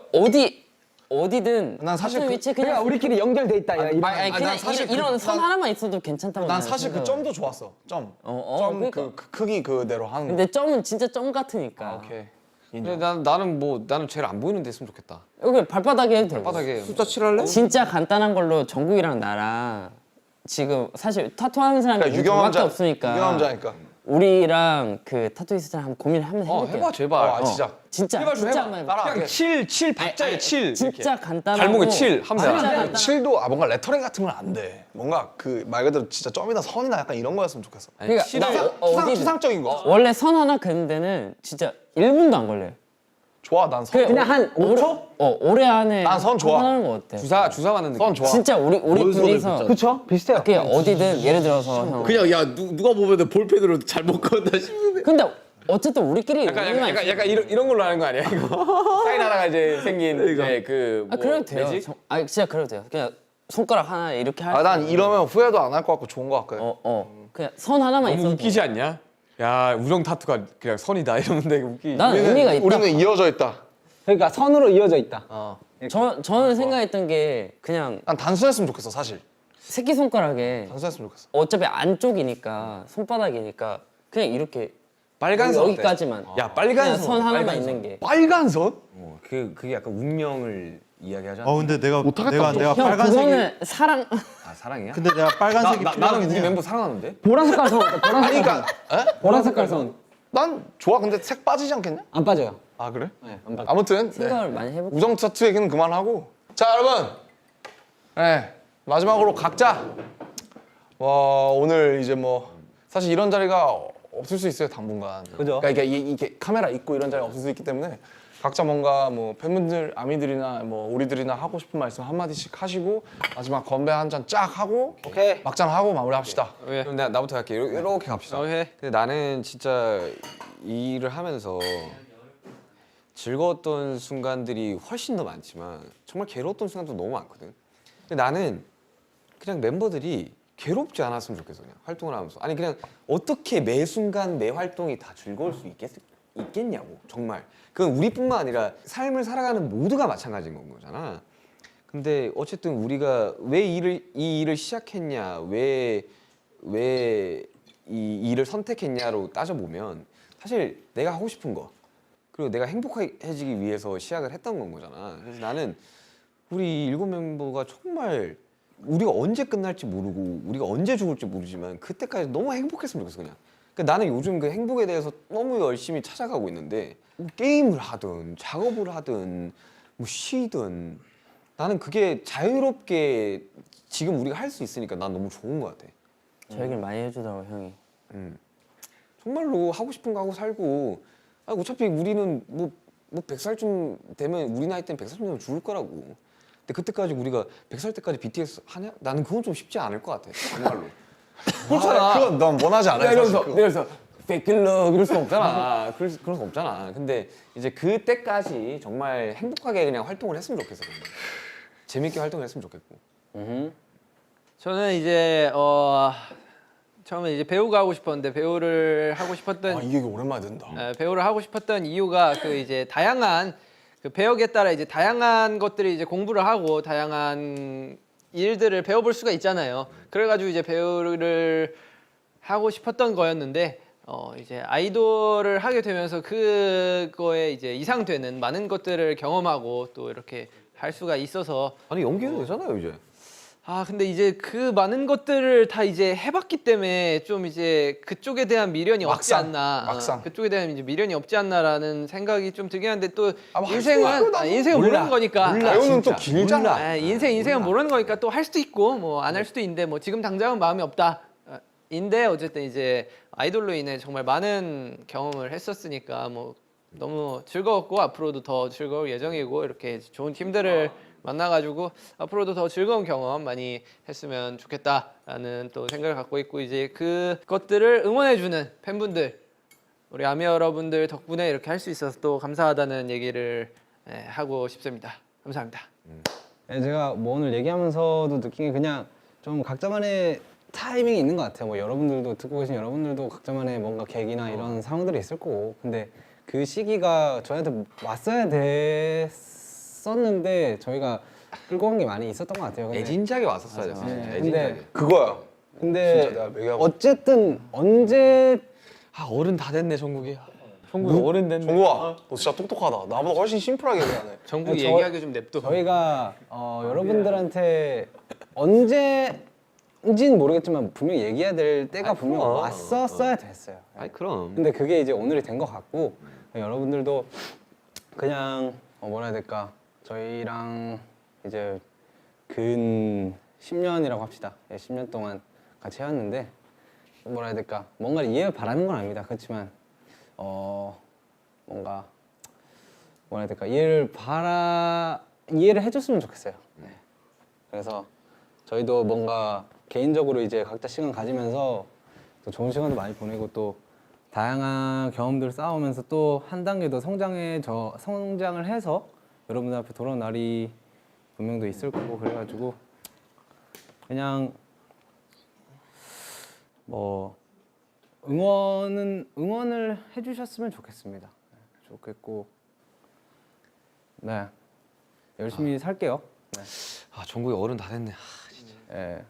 어디든 난 사실 같은 위치에 그냥 우리끼리 연결돼 있다. 아니, 그냥 난 사실 이런 선 하나만 있어도 괜찮다고 난 나는 사실 그 생각을 점도 좋았어. 점. 그러니까. 그 크기 그대로 하는 거. 근데 점은 진짜 점 같으니까 오케이. 근데 나는 제일 안 보이는 데 했으면 좋겠다. 여기 발바닥에 해도 되고 바닥에. 숫자 7할래? 진짜 간단한 걸로 정국이랑 나랑 지금 사실 타투하는 사람이 그러니까 우리밖에 유경험자 없으니까 유경험자니까. 우리랑 그 타투이스트랑 한번 고민을 한번 해볼게요. 해봐 제발. 진짜. 진짜 한번 해봐. 따라. 그냥 7 박자에 7. 진짜 간단하고 발목에 7 하면 진짜 되나? 간단. 7도 뭔가 레터링 같은 건 안 돼. 뭔가 그 말 그대로 진짜 점이나 선이나 약간 이런 거였으면 좋겠어. 그러니까 어디든 추상적인 거. 원래 선 하나 그는 데는 진짜 1분도 안 걸려요. 좋아, 난 선. 그냥 한 5초? 올해 안에 난선 좋아. 하는 거 어때? 주사 맞는 느낌. 선 좋아. 진짜 우리 둘이서 그쵸? 비슷해요. 그냥 어디든 예를 들어서 형. 그냥 야 누가 보면 볼펜으로 잘못 그었나 싶은데. 근데 어쨌든 우리끼리 약간 의미만 이런 걸로 하는 거 아니야 이거? 사인 하나가 이제 생긴 이제 그 아 그래도 돼요. 진짜 그래도 돼요. 그냥 손가락 하나 이렇게 할. 난 이러면 후회도 안 할 것 같고 좋은 것 같거든. 그냥 선 하나만 너무 있어도 웃기지 않냐? 야 우정 타투가 그냥 선이다 이러는데 웃기지. 난 의미가 있다. 우리는 이어져 있다. 그러니까 선으로 이어져 있다. 저는 생각했던 게 그냥 난 단순했으면 좋겠어, 사실. 새끼 손가락에 단순했으면 좋겠어. 어차피 안쪽이니까 손바닥이니까 그냥 이렇게 빨간 선 어때? 여기까지만. 야 빨간 그냥 선 선 하나만 빨간 있는 선. 게. 빨간 선? 그게 약간 운명을 이야기하잖아. 근데 내가 형 빨간색이 그거는 사랑. 아 사랑이야? 근데 내가 빨간색이 나는 필요하긴 우리 해요. 멤버 사랑하는데? 보라 색깔 선 어때? 보라 색깔 선. 보라 색깔 선. 난 좋아. 근데 색 빠지지 않겠냐? 안 빠져요. 아 그래? 네, 안 빠져. 아무튼 네. 생각을 많이 해볼게. 우정 차트 얘기는 그만하고 자 여러분 네 마지막으로 각자 오늘 이제 뭐 사실 이런 자리가 없을 수 있어요 당분간 그죠. 그러니까 이게 카메라 있고 이런 자리가 없을 수 있기 때문에 각자 뭔가 뭐 팬분들 아미들이나 뭐 우리들이나 하고 싶은 말씀 한마디씩 하시고 마지막 건배 한 잔 쫙 하고 오케이. 막잔 하고 마무리합시다. 그럼 나부터 할게. 이렇게 갑시다. 오케이. 근데 나는 진짜 이 일을 하면서 즐거웠던 순간들이 훨씬 더 많지만 정말 괴로웠던 순간도 너무 많거든. 근데 나는 그냥 멤버들이 괴롭지 않았으면 좋겠어. 그냥 활동을 하면서. 아니 그냥 어떻게 매 순간 매 활동이 다 즐거울 수 있겠냐고. 정말. 그건 우리뿐만 아니라 삶을 살아가는 모두가 마찬가지인 건 거잖아. 근데 어쨌든 우리가 왜 이 일을 시작했냐, 왜 이 일을 선택했냐로 따져보면 사실 내가 하고 싶은 거 그리고 내가 행복해지기 위해서 시작을 했던 건 거잖아. 그래서 나는 우리 7 멤버가 정말 우리가 언제 끝날지 모르고 우리가 언제 죽을지 모르지만 그때까지 너무 행복했으면 좋겠어 그냥. 그러니까 나는 요즘 그 행복에 대해서 너무 열심히 찾아가고 있는데 뭐 게임을 하든 작업을 하든 뭐 쉬든 나는 그게 자유롭게 지금 우리가 할 수 있으니까 난 너무 좋은 것 같아. 저 얘기를 많이 해주더라고 형이. 정말로 하고 싶은 거 하고 살고 어차피 우리는 뭐 100살쯤 되면 우리 나이 때는 100살쯤 되면 죽을 거라고. 근데 그때까지 우리가 100살 때까지 BTS 하냐? 나는 그건 좀 쉽지 않을 것 같아. 정말로. 그렇잖아. 그건 넌 원하지 않아요. 이러면서 사실 그거. 이러면서 백글러 이럴 수 없잖아. 그럴 수 없잖아. 근데 이제 그때까지 정말 행복하게 그냥 활동을 했으면 좋겠어. 그냥. 재밌게 활동을 했으면 좋겠고. 저는 이제 처음에 이제 배우가 하고 싶었는데 배우를 하고 싶었던 이 얘기 오랜만에 듣는다. 배우를 하고 싶었던 이유가 그 이제 다양한 그 배역에 따라 이제 다양한 것들이 이제 공부를 하고 다양한 일들을 배워볼 수가 있잖아요. 그래가지고 이제 배우를 하고 싶었던 거였는데 이제 아이돌을 하게 되면서 그거에 이제 이상되는 많은 것들을 경험하고 또 이렇게 할 수가 있어서 아니 연기는 되잖아요 이제. 근데 이제 그 많은 것들을 다 이제 해봤기 때문에 좀 이제 그쪽에 대한 미련이 없지 막상, 않나. 막상. 그쪽에 대한 이제 미련이 없지 않나라는 생각이 좀 들긴 한데 또 뭐 할 인생은 수도 있고, 인생은 모르는 거니까. 배우는 또 길잖아. 인생은 모르는 거니까 또 할 수도 있고 뭐 안 할 수도 있는데 뭐 지금 당장은 마음이 없다. 인데 어쨌든 이제 아이돌로 인해 정말 많은 경험을 했었으니까 뭐 너무 즐거웠고 앞으로도 더 즐거울 예정이고 이렇게 좋은 팀들을 만나가지고 앞으로도 더 즐거운 경험 많이 했으면 좋겠다라는 또 생각을 갖고 있고 이제 그것들을 응원해주는 팬분들 우리 아미 여러분들 덕분에 이렇게 할 수 있어서 또 감사하다는 얘기를 하고 싶습니다. 감사합니다. 네, 제가 뭐 오늘 얘기하면서도 느낀 게 그냥 좀 각자만의 타이밍이 있는 것 같아요. 뭐 여러분들도 듣고 계신 여러분들도 각자만의 뭔가 계기나 이런 상황들이 있을 거고 근데 그 시기가 저희한테 왔어야 됐었는데 저희가 끌고 간 게 많이 있었던 것 같아요. 근데, 애진작에 왔었어야 됐어. 네, 애진작에. 그거야. 근데 진짜 내가 얘기하고 어쨌든 언제 어른 다 됐네 정국이. 정국이 어른 됐네. 정국아, 너 진짜 똑똑하다. 나보다 훨씬 심플하게 얘기하네. 정국이 저- 얘기하기 좀 냅둬. 저희가 여러분들한테 언제인지는 모르겠지만 분명히 얘기해야 될 때가 분명 그럼. 왔었어야 됐어요. 아니 그럼. 근데 그게 이제 오늘이 된 것 같고 여러분들도 그냥 뭐라 해야 될까 저희랑 이제 근 10년이라고 합시다. 10년 동안 같이 해왔는데 뭐라 해야 될까 뭔가를 이해를 바라는 건 아닙니다. 그렇지만 뭔가 뭐라 해야 될까 이해를 해줬으면 좋겠어요. 네. 그래서 저희도 뭔가 개인적으로 이제 각자 시간 가지면서 또 좋은 시간도 많이 보내고 또 다양한 경험들을 쌓으면서 또 한 단계 더 성장을 해서 여러분들 앞에 돌아온 날이 분명도 있을 거고 그래가지고 그냥 뭐 응원을 해주셨으면 좋겠습니다. 네, 좋겠고 네 열심히 살게요. 네. 정국이 어른 다 됐네. 예.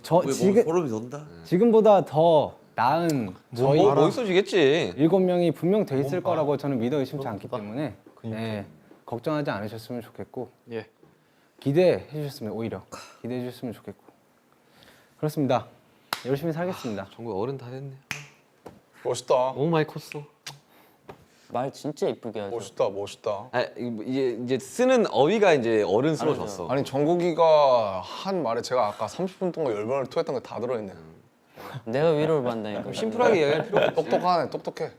소름이 돋는다. 지금보다 더 나은 저희 멋있어지겠지. 7명이 분명 돼 있을 거라고 저는 믿어 의심치 않기 때문에 네, 걱정하지 않으셨으면 좋겠고 예. 기대해 주셨으면 오히려 기대해 주셨으면 좋겠고 그렇습니다. 열심히 살겠습니다. 정국 어른 다 됐네. 멋있다. 너무 많이 컸어. 말 진짜 이쁘게 하죠. 멋있다. 멋있다. 아, 이제 쓰는 어휘가 이제 어른스러워졌어. 아니 정국이가 한 말에 제가 아까 30분 동안 10번을 토했던 거 다 들어있네. 내가 위로를 받다니까. 심플하게 이야기할 필요 없어. 똑똑하네. 똑똑해.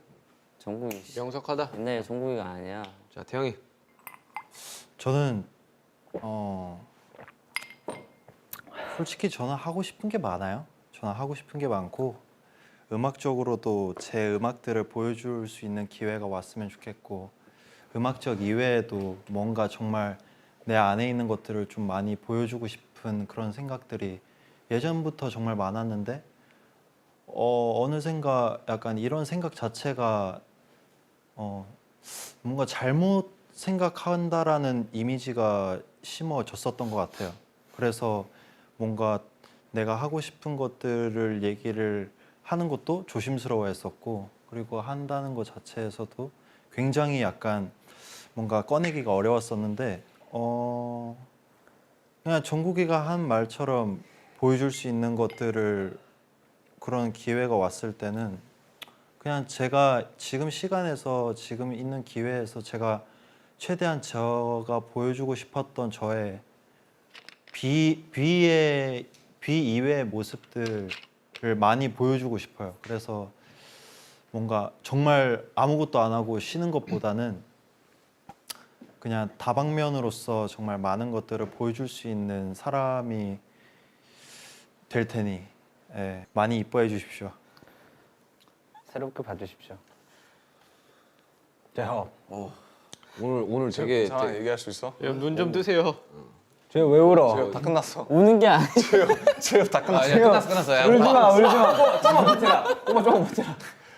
정국이 씨. 명석하다. 옛날에 정국이가 아니야. 자, 태영이. 저는 솔직히 저는 하고 싶은 게 많아요. 저는 하고 싶은 게 많고 음악적으로도 제 음악들을 보여줄 수 있는 기회가 왔으면 좋겠고 음악적 이외에도 뭔가 정말 내 안에 있는 것들을 좀 많이 보여주고 싶은 그런 생각들이 예전부터 정말 많았는데 어느샌가 약간 이런 생각 자체가 뭔가 잘못 생각한다라는 이미지가 심어졌었던 것 같아요. 그래서 뭔가 내가 하고 싶은 것들을 얘기를 하는 것도 조심스러워했었고 그리고 한다는 것 자체에서도 굉장히 약간 뭔가 꺼내기가 어려웠었는데 그냥 정국이가 한 말처럼 보여줄 수 있는 것들을 그런 기회가 왔을 때는 그냥 제가 지금 시간에서 지금 있는 기회에서 제가 최대한 제가 보여주고 싶었던 저의 비 이외의 모습들을 많이 보여주고 싶어요. 그래서 뭔가 정말 아무것도 안 하고 쉬는 것보다는 그냥 다방면으로서 정말 많은 것들을 보여줄 수 있는 사람이 될 테니 많이 이뻐해 주십시오. 새롭게 봐주십시오. 자, 오늘 되게 괜찮아. 얘기할 수 있어? 눈 좀 뜨세요. 쟤왜 울어? 다 끝났어. 우는 게 아니야. 제가 다 끝났어. 아니야, 끝났어. 야, 울지 마, 울지 마. 조금만 버텨라. 꼬마 조금 버텨라.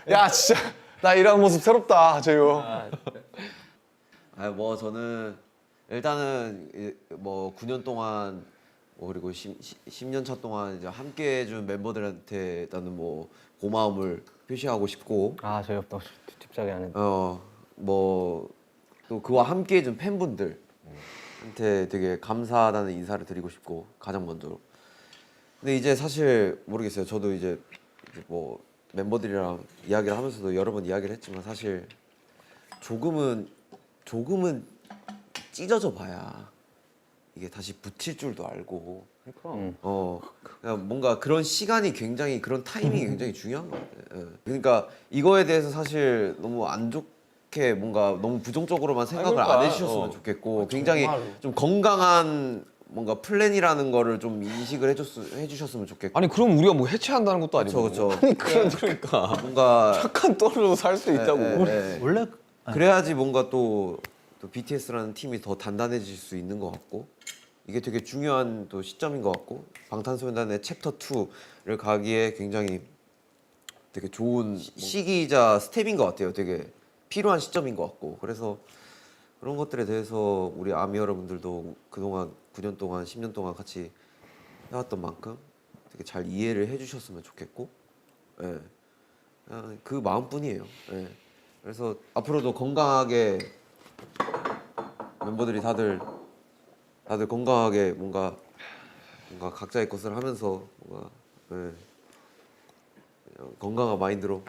야 진짜 나 이런 모습 새롭다 재유. 뭐 저는 일단은 뭐 9년 동안 그리고 10년 차 동안 이제 함께 해준 멤버들한테 일단은 뭐 고마움을 표시하고 싶고 아, 저희 없다. 뒷자리 안 해. 뭐 또 그와 함께 해준 팬분들한테 되게 감사하다는 인사를 드리고 싶고 가장 먼저. 근데 이제 사실 모르겠어요. 저도 이제 뭐 멤버들이랑 이야기를 하면서도 여러 번 이야기를 했지만 사실 조금은 찢어져 봐야 이게 다시 붙일 줄도 알고 그냥 뭔가 그런 시간이 굉장히 그런 타이밍이 굉장히 중요한 것 같아요. 예. 그러니까 이거에 대해서 사실 너무 안 좋게 뭔가 너무 부정적으로만 생각을 안 해주셨으면 좋겠고 굉장히 좀 건강한 뭔가 플랜이라는 거를 좀 인식을 해주셨으면 좋겠고. 아니 그럼 우리가 뭐 해체한다는 것도 아니고. 그렇죠. 그러니까 뭔가 착한 떨어도 살 수 있다고. 원래 그래야지 뭔가 또 BTS라는 팀이 더 단단해질 수 있는 것 같고 이게 되게 중요한 또 시점인 것 같고 방탄소년단의 챕터 2를 가기에 굉장히 되게 좋은 시기이자 스텝인 것 같아요. 되게 필요한 시점인 것 같고 그래서 그런 것들에 대해서 우리 아미 여러분들도 그동안 9년 동안 10년 동안 같이 해왔던 만큼 되게 잘 이해를 해주셨으면 좋겠고 예. 그냥 그 마음뿐이에요. 예. 그래서 앞으로도 건강하게 멤버들이 다들 건강하게 뭔가 각자의 것을 하면서 뭔가 그냥 건강한 마인드로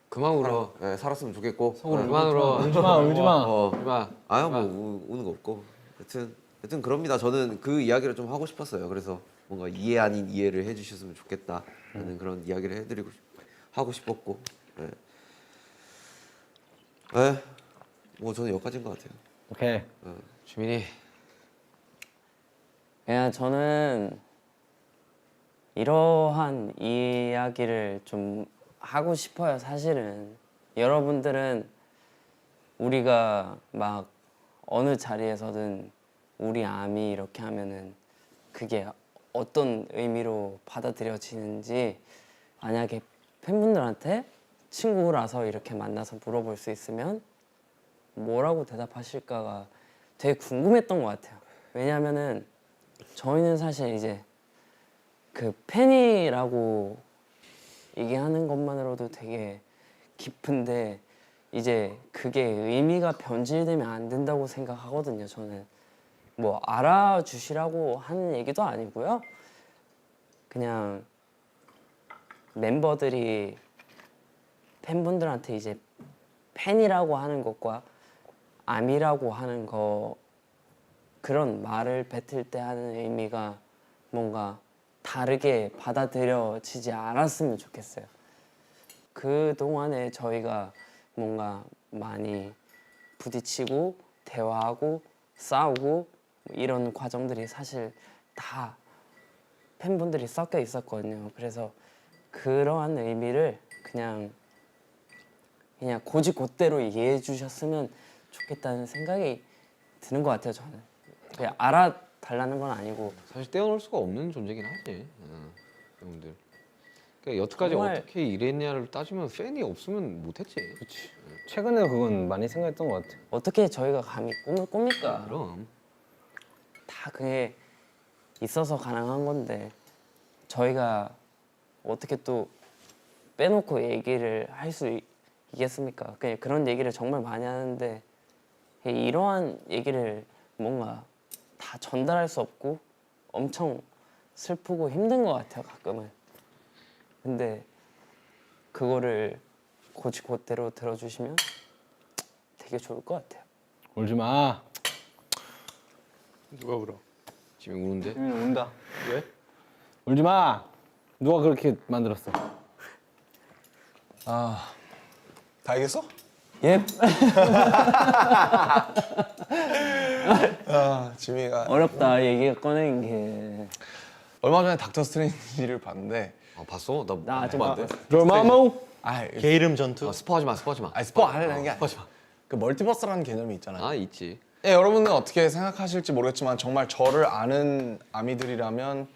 그만 울어. 살았으면 좋겠고 그만 울어. 울지 마, 울지 마. 그만. 아유 뭐 우는 거 없고 여튼 그럽니다. 저는 그 이야기를 좀 하고 싶었어요. 그래서 뭔가 이해 아닌 이해를 해주셨으면 좋겠다라는 그런 이야기를 하고 싶었고 뭐 저는 여기까지인 것 같아요. 오케이. 주민이. 그냥 저는 이러한 이야기를 좀 하고 싶어요. 사실은 여러분들은 우리가 막 어느 자리에서든 우리 아미 이렇게 하면은 그게 어떤 의미로 받아들여지는지 만약에 팬분들한테 친구라서 이렇게 만나서 물어볼 수 있으면 뭐라고 대답하실까가 되게 궁금했던 것 같아요. 왜냐하면은 저희는 사실 이제 그 팬이라고 얘기하는 것만으로도 되게 깊은데 이제 그게 의미가 변질되면 안 된다고 생각하거든요. 저는 뭐 알아주시라고 하는 얘기도 아니고요. 그냥 멤버들이 팬분들한테 이제 팬이라고 하는 것과 암이라고 하는 거 그런 말을 뱉을 때 하는 의미가 뭔가 다르게 받아들여지지 않았으면 좋겠어요. 그 동안에 저희가 뭔가 많이 부딪히고 대화하고 싸우고 이런 과정들이 사실 다 팬분들이 섞여 있었거든요. 그래서 그러한 의미를 그냥 고지곧대로 이해해 주셨으면 좋겠다는 생각이 드는 것 같아요. 저는 그냥 알아달라는 건 아니고 사실 떼어놓을 수가 없는 존재긴 하지. 여러분들. 그러니까 여태까지 정말- 어떻게 이랬냐를 따지면 팬이 없으면 못했지. 그렇지. 최근에 그건 많이 생각했던 것 같아. 어떻게 저희가 감히 꿈을 꿉니까? 그럼. 다 그게 있어서 가능한 건데 저희가 어떻게 또 빼놓고 얘기를 할 수 있겠습니까? 그냥 그런 얘기를 정말 많이 하는데 이러한 얘기를 뭔가 다 전달할 수 없고 엄청 슬프고 힘든 것 같아요 가끔은. 근데 그거를 고지곧대로 들어주시면 되게 좋을 것 같아요. 울지 마. 누가 울어? 지금 우는데? 운다. 왜? 울지 마. 누가 그렇게 만들었어? 다 알겠어? 예. 지민이가 어렵다 얘기가 꺼내는 게. 얼마 전에 닥터 스트레인지를 봤는데 아 봤어? 나 아직 못 봤어. dormammu. 게 이름 전투. 스포하지 마, 스포하지 마. 아니 스포 안 하려는 게 아니야. 스포하지 마. 그 멀티버스라는 개념이 있잖아요. 아 있지. 예, 여러분은 어떻게 생각하실지 모르겠지만 정말 저를 아는 아미들이라면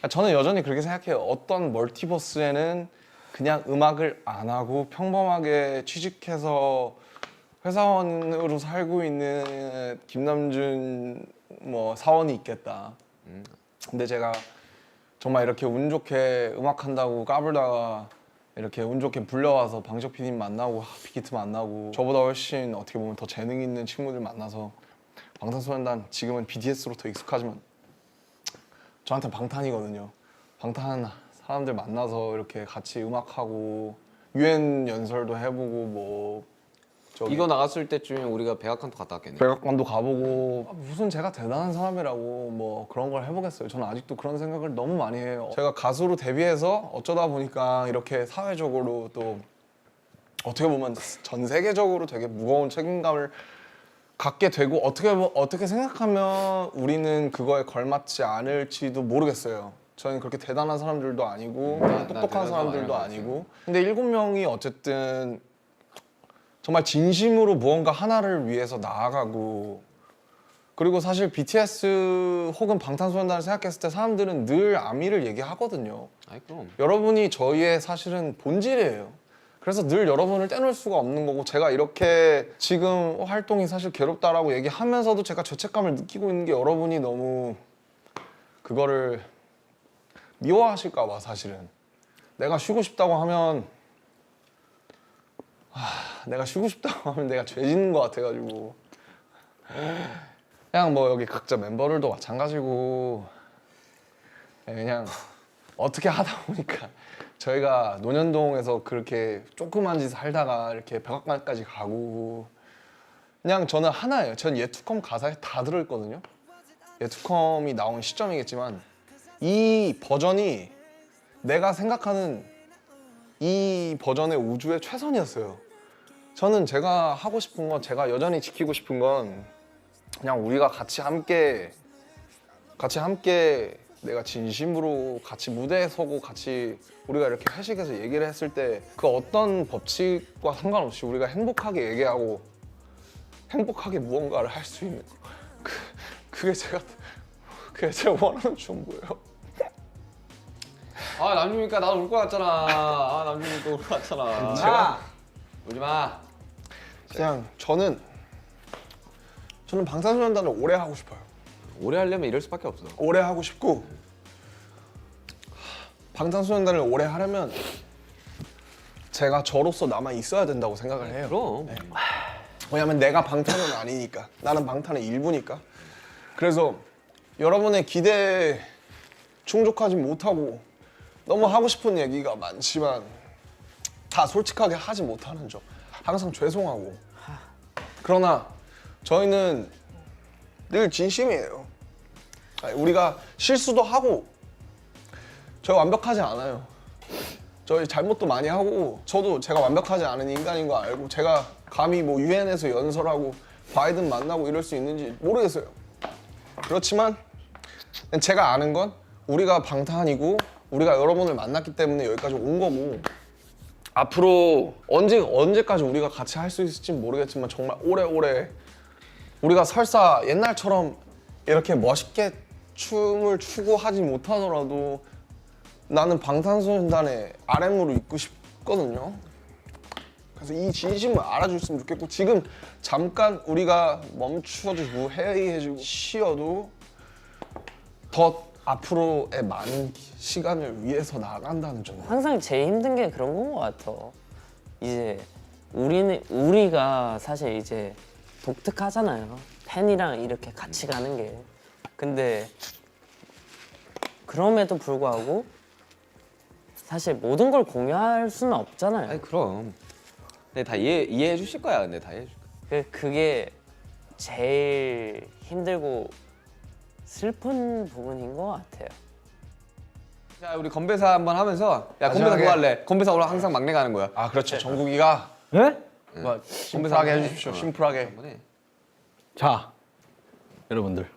저는 여전히 그렇게 생각해요. 어떤 멀티버스에는 그냥 음악을 안 하고 평범하게 취직해서 회사원으로 살고 있는 김남준 뭐 사원이 있겠다. 근데 제가 정말 이렇게 운 좋게 음악한다고 까불다가 이렇게 운 좋게 불려와서 방적 PD님 만나고 빅히트 만나고 저보다 훨씬 어떻게 보면 더 재능 있는 친구들 만나서 방탄소년단 지금은 BTS로 더 익숙하지만 저한테 방탄이거든요. 방탄 사람들 만나서 이렇게 같이 음악하고 유엔 연설도 해보고 뭐 저기 이거 나갔을 때쯤에 우리가 백악관도 갔다 왔겠네. 백악관도 가보고 무슨 제가 대단한 사람이라고 뭐 그런 걸 해보겠어요. 저는 아직도 그런 생각을 너무 많이 해요. 제가 가수로 데뷔해서 어쩌다 보니까 이렇게 사회적으로 또 어떻게 보면 전 세계적으로 되게 무거운 책임감을 갖게 되고 어떻게 생각하면 우리는 그거에 걸맞지 않을지도 모르겠어요. 저는 그렇게 대단한 사람들도 아니고 똑똑한 사람들도 아니고 근데 7명이 어쨌든 정말 진심으로 무언가 하나를 위해서 나아가고 그리고 사실 BTS 혹은 방탄소년단을 생각했을 때 사람들은 늘 아미를 얘기하거든요. 아이 그럼. 여러분이 저희의 사실은 본질이에요. 그래서 늘 여러분을 떼놓을 수가 없는 거고 제가 이렇게 지금 활동이 사실 괴롭다라고 얘기하면서도 제가 죄책감을 느끼고 있는 게 여러분이 너무 그거를 미워하실까 봐 사실은 내가 쉬고 싶다고 하면 내가 쉬고 싶다고 하면 내가 죄 짓는 것 같아가지고 그냥 뭐 여기 각자 멤버들도 마찬가지고 그냥 어떻게 하다 보니까 저희가 논현동에서 그렇게 조그만 짓 살다가 이렇게 백악관까지 가고 그냥 저는 하나예요. 전 예투컴 가사에 다 들어있거든요. 예투컴이 나온 시점이겠지만 이 버전이 내가 생각하는 이 버전의 우주의 최선이었어요. 저는 제가 하고 싶은 건 제가 여전히 지키고 싶은 건 그냥 우리가 같이 함께 내가 진심으로 같이 무대에 서고 같이 우리가 이렇게 회식해서 얘기를 했을 때 그 어떤 법칙과 상관없이 우리가 행복하게 얘기하고 행복하게 무언가를 할 수 있는 그게 제가 원하는 전부예요. 아 남준이니까 나도 울 것 같잖아. 아 남준이니까 울 것 같잖아. 제가 울지 마. 그냥 저는 방탄소년단을 오래 하고 싶어요. 오래 하려면 이럴 수밖에 없어. 오래 하고 싶고 방탄소년단을 오래 하려면 제가 저로서 남아 있어야 된다고 생각을 해요. 그럼. 왜냐면 내가 방탄은 아니니까. 나는 방탄의 일부니까. 그래서 여러분의 기대에 충족하지 못하고 너무 하고 싶은 얘기가 많지만 다 솔직하게 하지 못하는 점 항상 죄송하고. 그러나 저희는 늘 진심이에요. 아니, 우리가 실수도 하고 저희 완벽하지 않아요. 저희 잘못도 많이 하고 저도 제가 완벽하지 않은 인간인 거 알고 제가 감히 뭐 유엔에서 연설하고 바이든 만나고 이럴 수 있는지 모르겠어요. 그렇지만 제가 아는 건 우리가 방탄이고 우리가 여러분을 만났기 때문에 여기까지 온 거고 앞으로 언제까지 우리가 같이 할 수 있을지 모르겠지만 정말 오래오래 우리가 설사 옛날처럼 이렇게 멋있게 춤을 추고 하지 못하더라도 나는 방탄소년단의 RM으로 있고 싶거든요. 그래서 이 진심을 알아줬으면 좋겠고 지금 잠깐 우리가 멈춰주고 회의해주고 쉬어도 더 앞으로의 많은 시간을 위해서 나간다는 점. 항상 제일 힘든 게 그런 건 것 같아. 이제 우리가 사실 이제 독특하잖아요. 팬이랑 이렇게 같이 가는 게. 근데 그럼에도 불구하고 사실 모든 걸 공유할 수는 없잖아요. 아니 그럼. 근데 다 이해해 주실 거야. 근데 다 이해해 줄 거야. 그게 제일 힘들고 슬픈 부분인 것 같아요. 자 우리 건배사 한번 하면서 야 건배사 마지막에. 뭐 할래? 건배사 오늘 항상 막내가 하는 거야. 아 그렇죠. 정국이가 네? 뭐 심플하게 해주십시오. 심플하게. 한번 해. 자, 여러분들.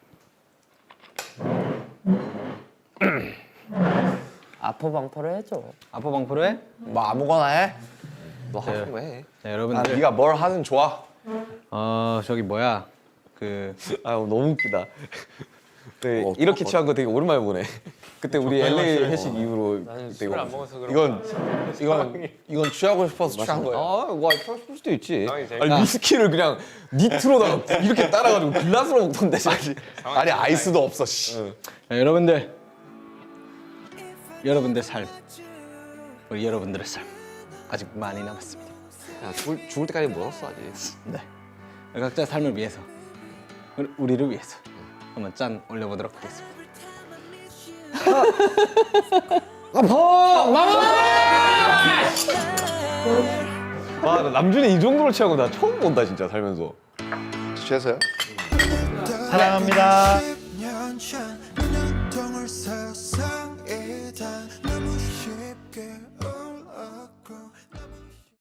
아포방포를 해줘. 아포방포로 해? 뭐 아무거나 해. 너 하는 거 해. 자, 아, 여러분들. 네가 뭘 하든 좋아. 저기 뭐야? 그 아 너무 웃기다. 네, 이렇게 취한 거 되게 오랜만에 보네. 그때 우리 LA 회식 이후로 되게 안 먹어서 그런 이건 취하고 싶어서 취한 거예요. 와, 취할 수도 있지. 아니 위스키를 그냥 니트로다가 이렇게 따라가지고 글라스로 먹던데. 아니 아이스도 없어. 씨. 자, 여러분들. 여러분들 삶. 우리 여러분들의 삶. 아직 많이 남았습니다. 야, 죽을 때까지 멀었어 아직. 네. 각자의 삶을 위해서. 우리를 위해서. 한번 짠 올려보도록 하겠습니다. 와, 나 남준이 이 정도로 취하고 나 처음 본다 진짜 살면서. 취해서요? 사랑합니다. 연천